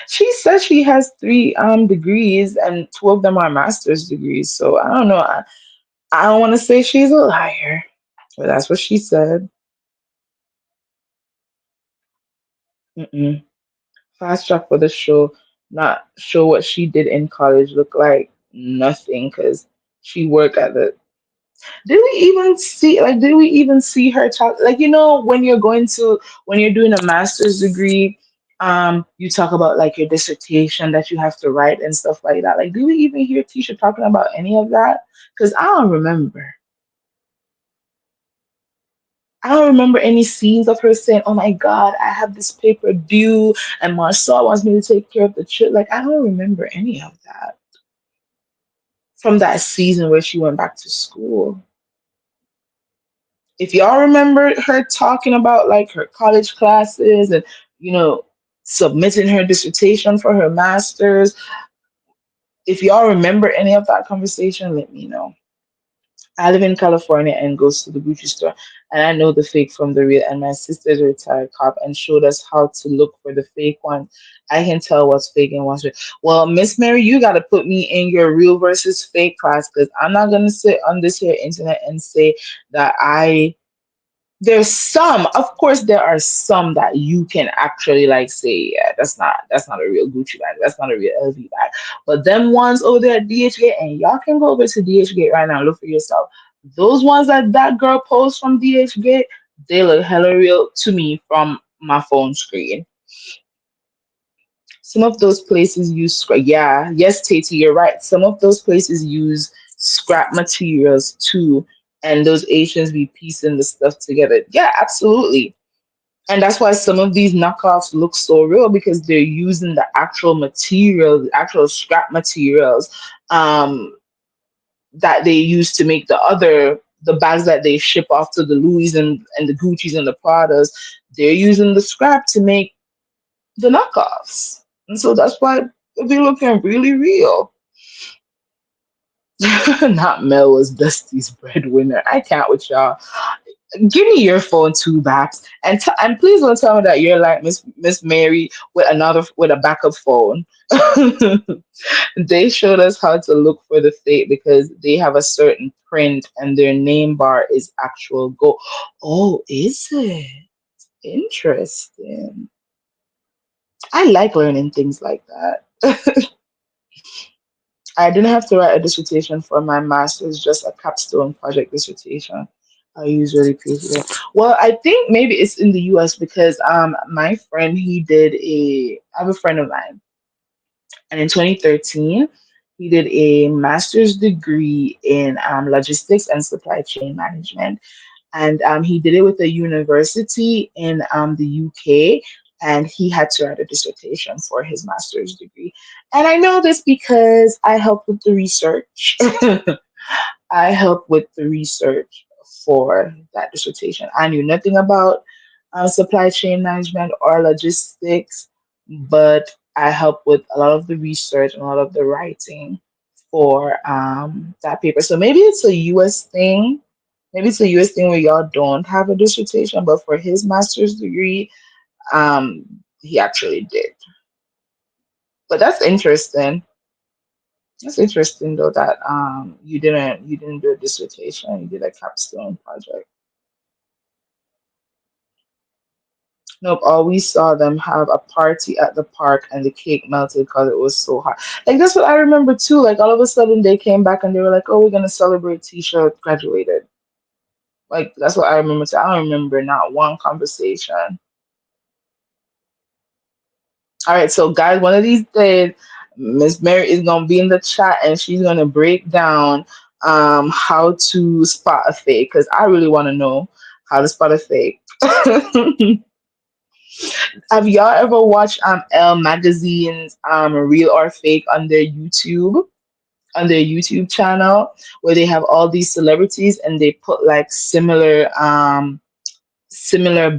She says she has three degrees and two of them are master's degrees. So I don't know. I don't want to say she's a liar, but that's what she said. Mm-mm. Fast track for the show, not show what she did in college look like nothing because she worked at the. Did we even see her talk? Like, when when you're doing a master's degree, you talk about like your dissertation that you have to write and stuff like that. Like, do we even hear Tisha talking about any of that? Because I don't remember. I don't remember any scenes of her saying, "Oh my God, I have this paper due, and Marsau wants me to take care of the trip." Like, I don't remember any of that from that season where she went back to school. If y'all remember her talking about like her college classes and, you know, submitting her dissertation for her master's, if y'all remember any of that conversation, let me know. I live in California and goes to the Gucci store, and I know the fake from the real. And my sister's a retired cop and showed us how to look for the fake one. I can tell what's fake and what's real. Well, Miss Mary, you got to put me in your real versus fake class because I'm not gonna sit on this here internet and say that I there's some, of course there are some that you can actually like say, yeah, that's not a real Gucci bag, that's not a real LV bag. But them ones over there at DHgate, and y'all can go over to DHgate right now and look for yourself. Those ones that girl posts from DHgate, they look hella real to me from my phone screen. Some of those places use scrap. Yeah, yes, Tati, you're right. Some of those places use scrap materials too, and those Asians be piecing the stuff together. Yeah, absolutely. And that's why some of these knockoffs look so real because they're using the actual material, the actual scrap materials that they use to make the bags that they ship off to the Louis and the Gucci's and the Pradas. They're using the scrap to make the knockoffs. And so that's why they're looking really real. Not Mel was Dusty's breadwinner. I can't with y'all. Give me your phone too, Bax, and please don't tell me that you're like Miss Mary with a backup phone. They showed us how to look for the fake because they have a certain print and their name bar is actual gold. Oh, is it? Interesting. I like learning things like that. I didn't have to write a dissertation for my master's, just a capstone project dissertation. I usually pay for it. Well, I think maybe it's in the US because my friend I have a friend of mine, and in 2013 he did a master's degree in logistics and supply chain management, and he did it with a university in the UK, and he had to write a dissertation for his master's degree. And I know this because I helped with the research. I helped with the research for that dissertation. I knew nothing about supply chain management or logistics, but I helped with a lot of the research and a lot of the writing for that paper. So maybe it's a US thing. Maybe it's a US thing where y'all don't have a dissertation, but for his master's degree, he actually did. But that's interesting. That's interesting though that you didn't do a dissertation, you did a capstone project. Nope, all we saw them have a party at the park and the cake melted because it was so hot. Like that's what I remember too. Like all of a sudden they came back and they were like, "Oh, we're gonna celebrate Tisha graduated." Like that's what I remember too. I don't remember not one conversation. All right, so guys, one of these days, Miss Mary is gonna be in the chat and she's gonna break down how to spot a fake because I really want to know how to spot a fake. Have y'all ever watched Elle Magazine's Real or Fake on their YouTube channel where they have all these celebrities and they put like similar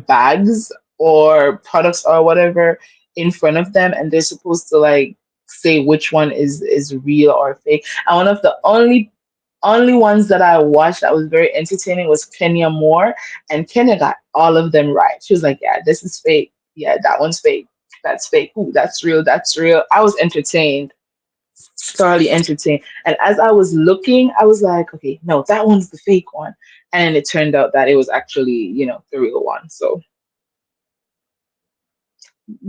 bags or products or whatever in front of them and they're supposed to like say which one is real or fake. And one of the only ones that I watched that was very entertaining was Kenya Moore, and Kenya got all of them right. She was like, "Yeah, this is fake. Yeah, that one's fake. That's fake. Ooh, that's real. That's real." I was entertained, thoroughly entertained. And as I was looking, I was like, "Okay, no, that one's the fake one." And it turned out that it was actually, the real one. So,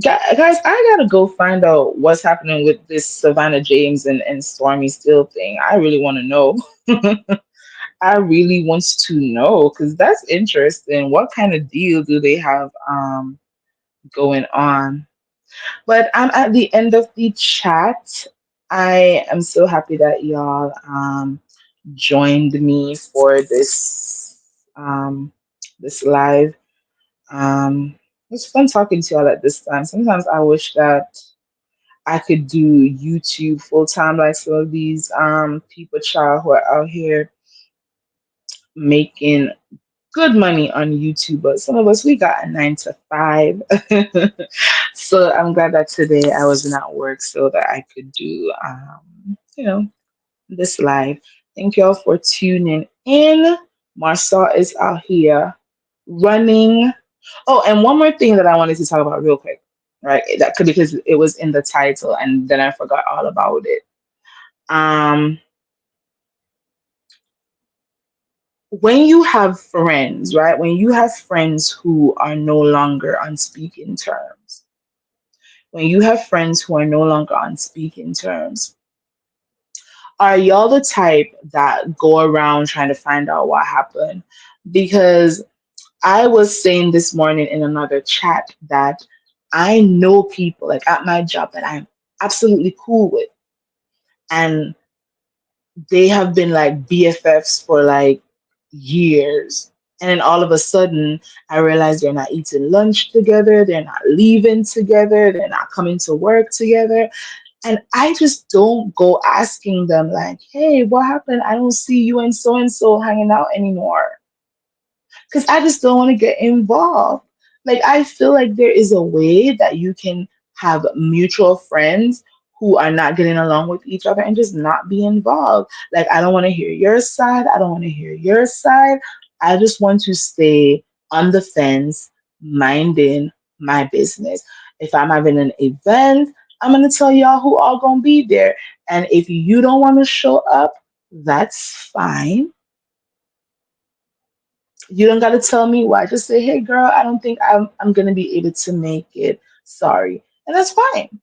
guys, I gotta go find out what's happening with this Savannah James and Stormy Steele thing. I really want to know. I really wants to know because that's interesting. What kind of deal do they have going on? But I'm at the end of the chat. I am so happy that y'all joined me for this live. It was fun talking to y'all at this time. Sometimes I wish that I could do YouTube full time like some of these people child who are out here making good money on YouTube, but some of us we got a 9 to 5. So I'm glad that today I wasn't at work so that I could do this live. Thank y'all for tuning in. Marsau is out here running. Oh, and one more thing that I wanted to talk about real quick, right? That could because it was in the title and then I forgot all about it. Um when you have friends, right? When you have friends who are no longer on speaking terms, when you have friends who are no longer on speaking terms, are y'all the type that go around trying to find out what happened? Because I was saying this morning in another chat that I know people like at my job that I'm absolutely cool with, and they have been like BFFs for like years. And then all of a sudden, I realized they're not eating lunch together, they're not leaving together, they're not coming to work together. And I just don't go asking them, like, hey, what happened? I don't see you and so hanging out anymore because I just don't want to get involved. Like, I feel like there is a way that you can have mutual friends who are not getting along with each other and just not be involved. Like, I don't want to hear your side. I don't want to hear your side. I just want to stay on the fence, minding my business. If I'm having an event, I'm going to tell y'all who all going to be there. And if you don't want to show up, that's fine. You don't got to tell me why. Just say, hey, girl, I don't think I'm going to be able to make it. Sorry. And that's fine,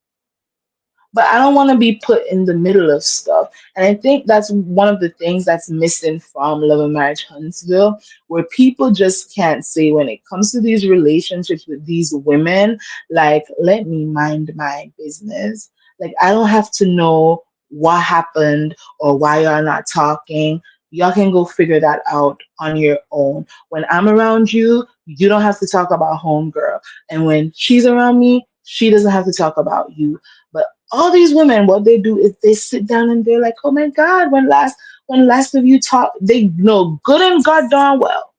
but I don't want to be put in the middle of stuff. And I think that's one of the things that's missing from Love and Marriage Huntsville, where people just can't say when it comes to these relationships with these women, like, let me mind my business. Like, I don't have to know what happened or why y'all not talking. Y'all can go figure that out on your own. When I'm around you, you don't have to talk about homegirl. And when she's around me, she doesn't have to talk about you. But all these women, what they do is they sit down and they're like, "Oh my God, when last of you talked?" They know good and god darn well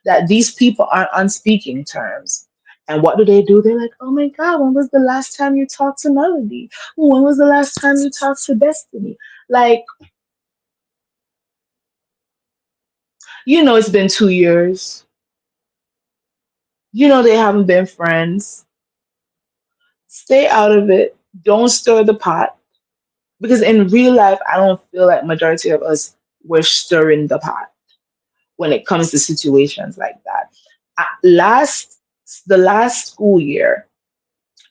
that these people aren't on speaking terms. And what do? They're like, "Oh my God, when was the last time you talked to Melody? When was the last time you talked to Destiny?" Like, it's been 2 years. They haven't been friends. Stay out of it. Don't stir the pot because in real life, I don't feel like majority of us were stirring the pot when it comes to situations like that. Last the last school year,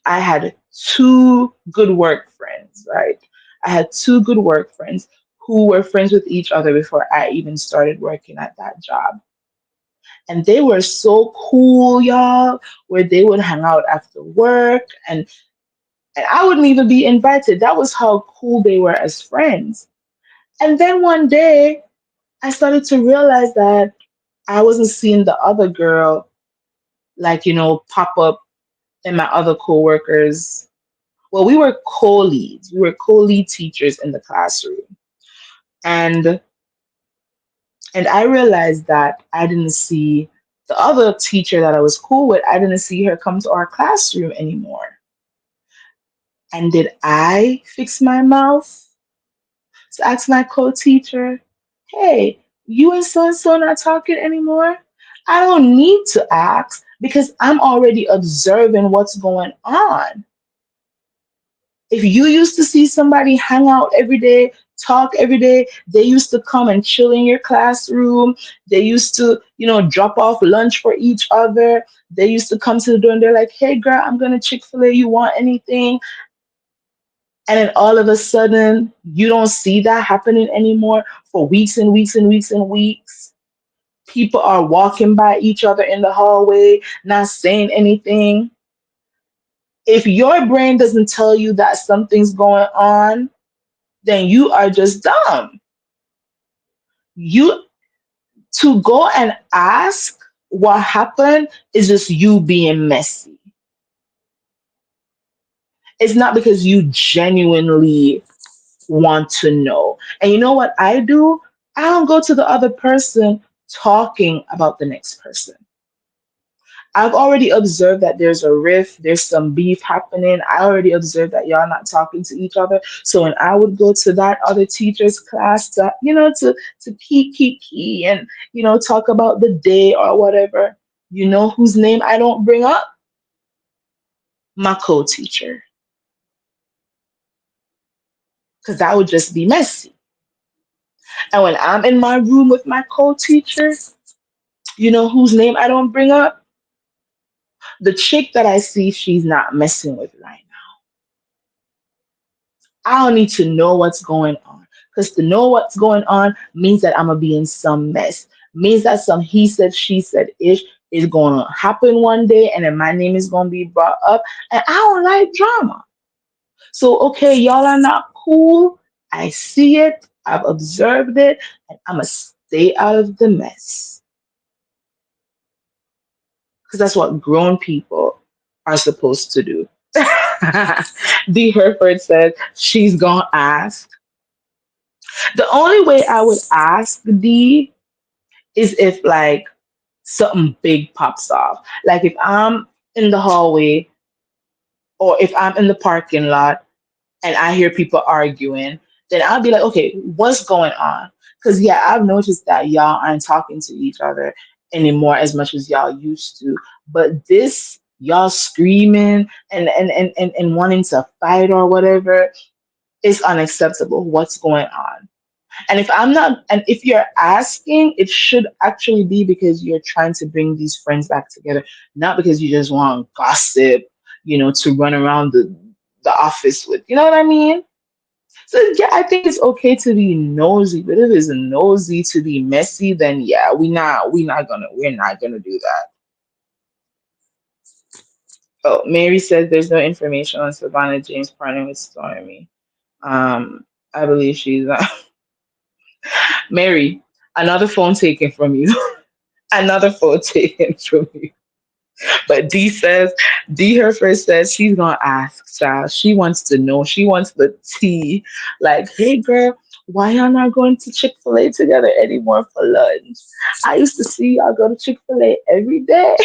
I had two good work friends, right? I had two good work friends who were friends with each other before I even started working at that job. And they were so cool, y'all, where they would hang out after work and I wouldn't even be invited. That was how cool they were as friends. And then one day I started to realize that I wasn't seeing the other girl like, pop up in my other coworkers. Well, we were co-leads. We were co-lead teachers in the classroom. And and I realized that I didn't see the other teacher that I was cool with, I didn't see her come to our classroom anymore. And did I fix my mouth to ask my co-teacher, hey, you and so not talking anymore? I don't need to ask because I'm already observing what's going on. If you used to see somebody hang out every day, talk every day, they used to come and chill in your classroom. They used to, drop off lunch for each other. They used to come to the door and they're like, hey, girl, I'm going to Chick-fil-A. You want anything? And then all of a sudden, you don't see that happening anymore for weeks and weeks and weeks and weeks. People are walking by each other in the hallway, not saying anything. If your brain doesn't tell you that something's going on, then you are just dumb. You to go and ask what happened is just you being messy. It's not because you genuinely want to know. And you know what I do? I don't go to the other person talking about the next person. I've already observed that there's a rift, there's some beef happening. I already observed that y'all not talking to each other. So when I would go to that other teacher's class to, to key and, talk about the day or whatever, you know whose name I don't bring up? My co-teacher. Because that would just be messy. And when I'm in my room with my co-teacher, you know whose name I don't bring up? The chick that I see she's not messing with right now. I don't need to know what's going on. Because to know what's going on means that I'm going to be in some mess. Means that some he said, she said ish is going to happen one day and then my name is going to be brought up. And I don't like drama. So, okay, y'all are not cool. I see it. I've observed it. And I'm going to stay out of the mess. Because that's what grown people are supposed to do. D. Herford said she's gonna ask. The only way I would ask D is if like something big pops off. Like if I'm in the hallway or if I'm in the parking lot and I hear people arguing, then I'll be like, okay, what's going on? Because yeah, I've noticed that y'all aren't talking to each other anymore as much as y'all used to. But this y'all screaming and wanting to fight or whatever is unacceptable. What's going on? And if I'm not, and if you're asking, it should actually be because you're trying to bring these friends back together, not because you just want gossip, to run around the office with. You know what I mean? So yeah, I think it's okay to be nosy, but if it's nosy to be messy, then yeah, we're not gonna do that. Oh, Mary says there's no information on Savannah James partnering with Stormy. Um, I believe she's Mary. Another phone taken from you. Another phone taken from you. But D Herford says she's gonna ask child. She wants to know. She wants the tea. Like, hey girl, why y'all not going to Chick-fil-A together anymore for lunch? I used to see y'all go to Chick-fil-A every day.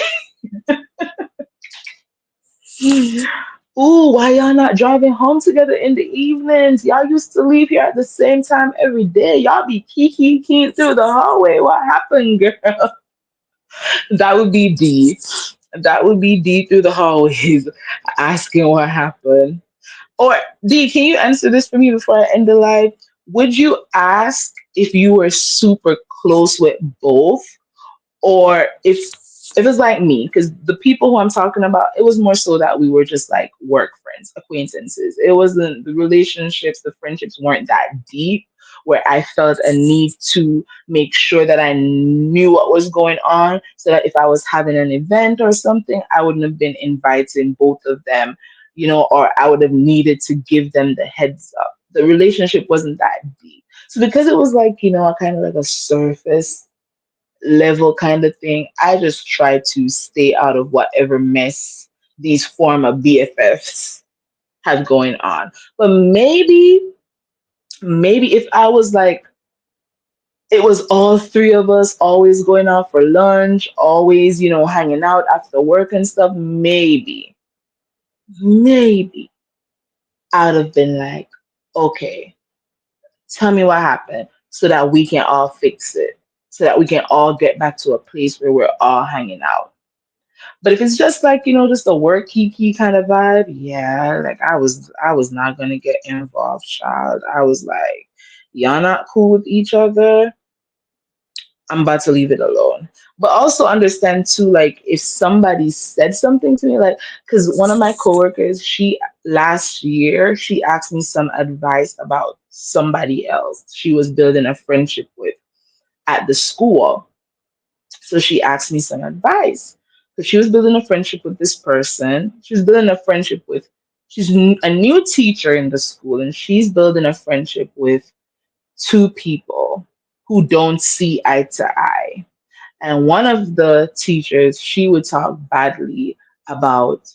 Ooh, why y'all not driving home together in the evenings? Y'all used to leave here at the same time every day. Y'all be kiki through the hallway. What happened, girl? That would be D. That would be D through the hallways asking what happened. Or D, can you answer this for me before I end the live? Would you ask if you were super close with both, or if it's like me, because the people who I'm talking about, it was more so that we were just like work friends, acquaintances. It wasn't the relationships, the friendships weren't that deep where I felt a need to make sure that I knew what was going on so that if I was having an event or something, I wouldn't have been inviting both of them, or I would have needed to give them the heads up. The relationship wasn't that deep. So because it was like, a kind of like a surface level kind of thing, I just try to stay out of whatever mess these former BFFs have going on. But maybe if I was like, it was all three of us always going out for lunch, always, hanging out after work and stuff, maybe I'd have been like, okay, tell me what happened so that we can all fix it, so that we can all get back to a place where we're all hanging out. But if it's just like, just a work kiki kind of vibe, yeah, like I was not gonna get involved, child. I was like, y'all not cool with each other. I'm about to leave it alone. But also understand too, like if somebody said something to me, like because one of my coworkers, she last year she asked me some advice about somebody else she was building a friendship with at the school. So she asked me some advice. So she was building a friendship with this person. She was building a friendship with, a new teacher in the school, and she's building a friendship with two people who don't see eye to eye. And one of the teachers, she would talk badly about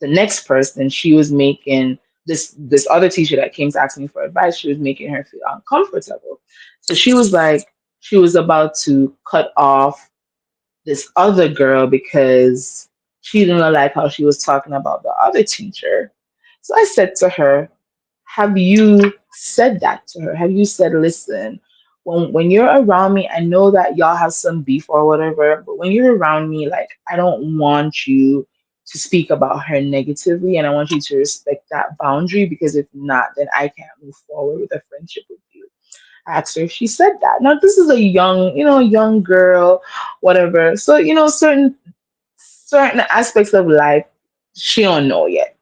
the next person. She was making this other teacher that came to ask me for advice, she was making her feel uncomfortable. So she was like, she was about to cut off this other girl because she didn't like how she was talking about the other teacher. So I said to her, have you said that to her? Have you said, listen, when you're around me, I know that y'all have some beef or whatever, but when you're around me, like I don't want you to speak about her negatively, and I want you to respect that boundary because if not, then I can't move forward with a friendship with you. I asked her if she said that. Now this is a young girl, whatever. So, certain aspects of life she don't know yet.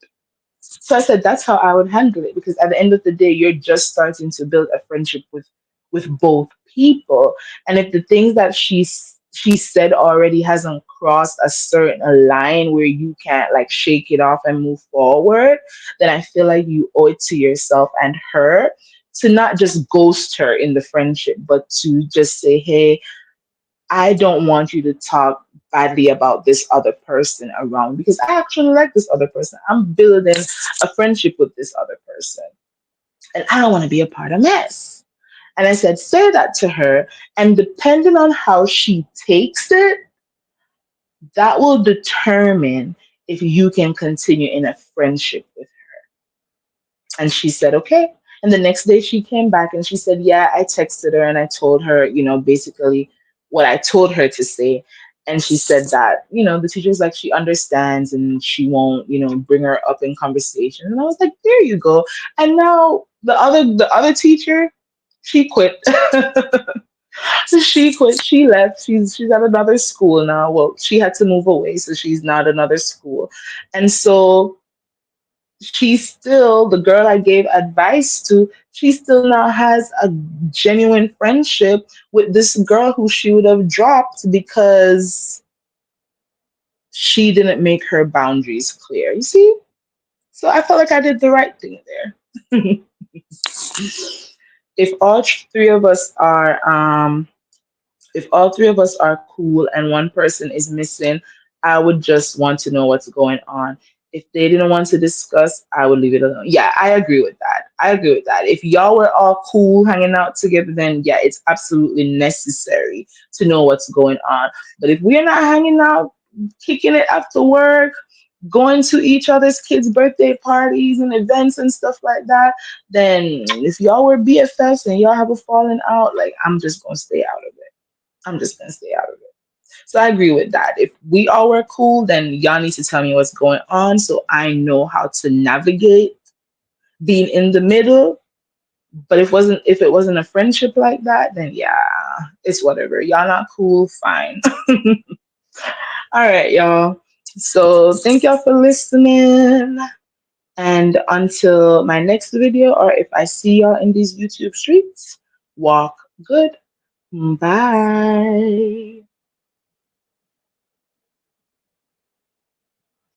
So I said that's how I would handle it because at the end of the day, you're just starting to build a friendship with both people, and if the things that she said already hasn't crossed a certain line where you can't like shake it off and move forward, then I feel like you owe it to yourself and her to not just ghost her in the friendship, but to just say, hey, I don't want you to talk badly about this other person around because I actually like this other person. I'm building a friendship with this other person and I don't want to be a part of mess. And I said, say that to her. And depending on how she takes it, that will determine if you can continue in a friendship with And she said, okay. And the next day she came back and she said, yeah, I texted her and I told her, basically what I told her to say. And she said that, the teacher's like, she understands and she won't, bring her up in conversation. And I was like, there you go. And now the other teacher, she quit. So she quit. She left. She's at another school now. Well, she had to move away, so she's not at another school. And so she still, the girl I gave advice to, she still now has a genuine friendship with this girl who she would have dropped because she didn't make her boundaries clear. You see? So I felt like I did the right thing there. if all three of us are if all three of us are cool and one person is missing, I would just want to know what's going on. If they didn't want to discuss, I would leave it alone. Yeah, I agree with that. I agree with that. If y'all were all cool hanging out together, then yeah, it's absolutely necessary to know what's going on. But if we're not hanging out, kicking it after work, going to each other's kids' birthday parties and events and stuff like that, then if y'all were BFFs and y'all have a falling out, like I'm just gonna stay out of it. I'm just gonna stay out of it. So I agree with that. If we all were cool, then y'all need to tell me what's going on so I know how to navigate. being in the middle. But if it wasn't a friendship like that, then yeah, it's whatever. Y'all not cool, fine. All right, y'all. So thank y'all for listening. And until my next video, or if I see y'all in these YouTube streets, walk good. Bye.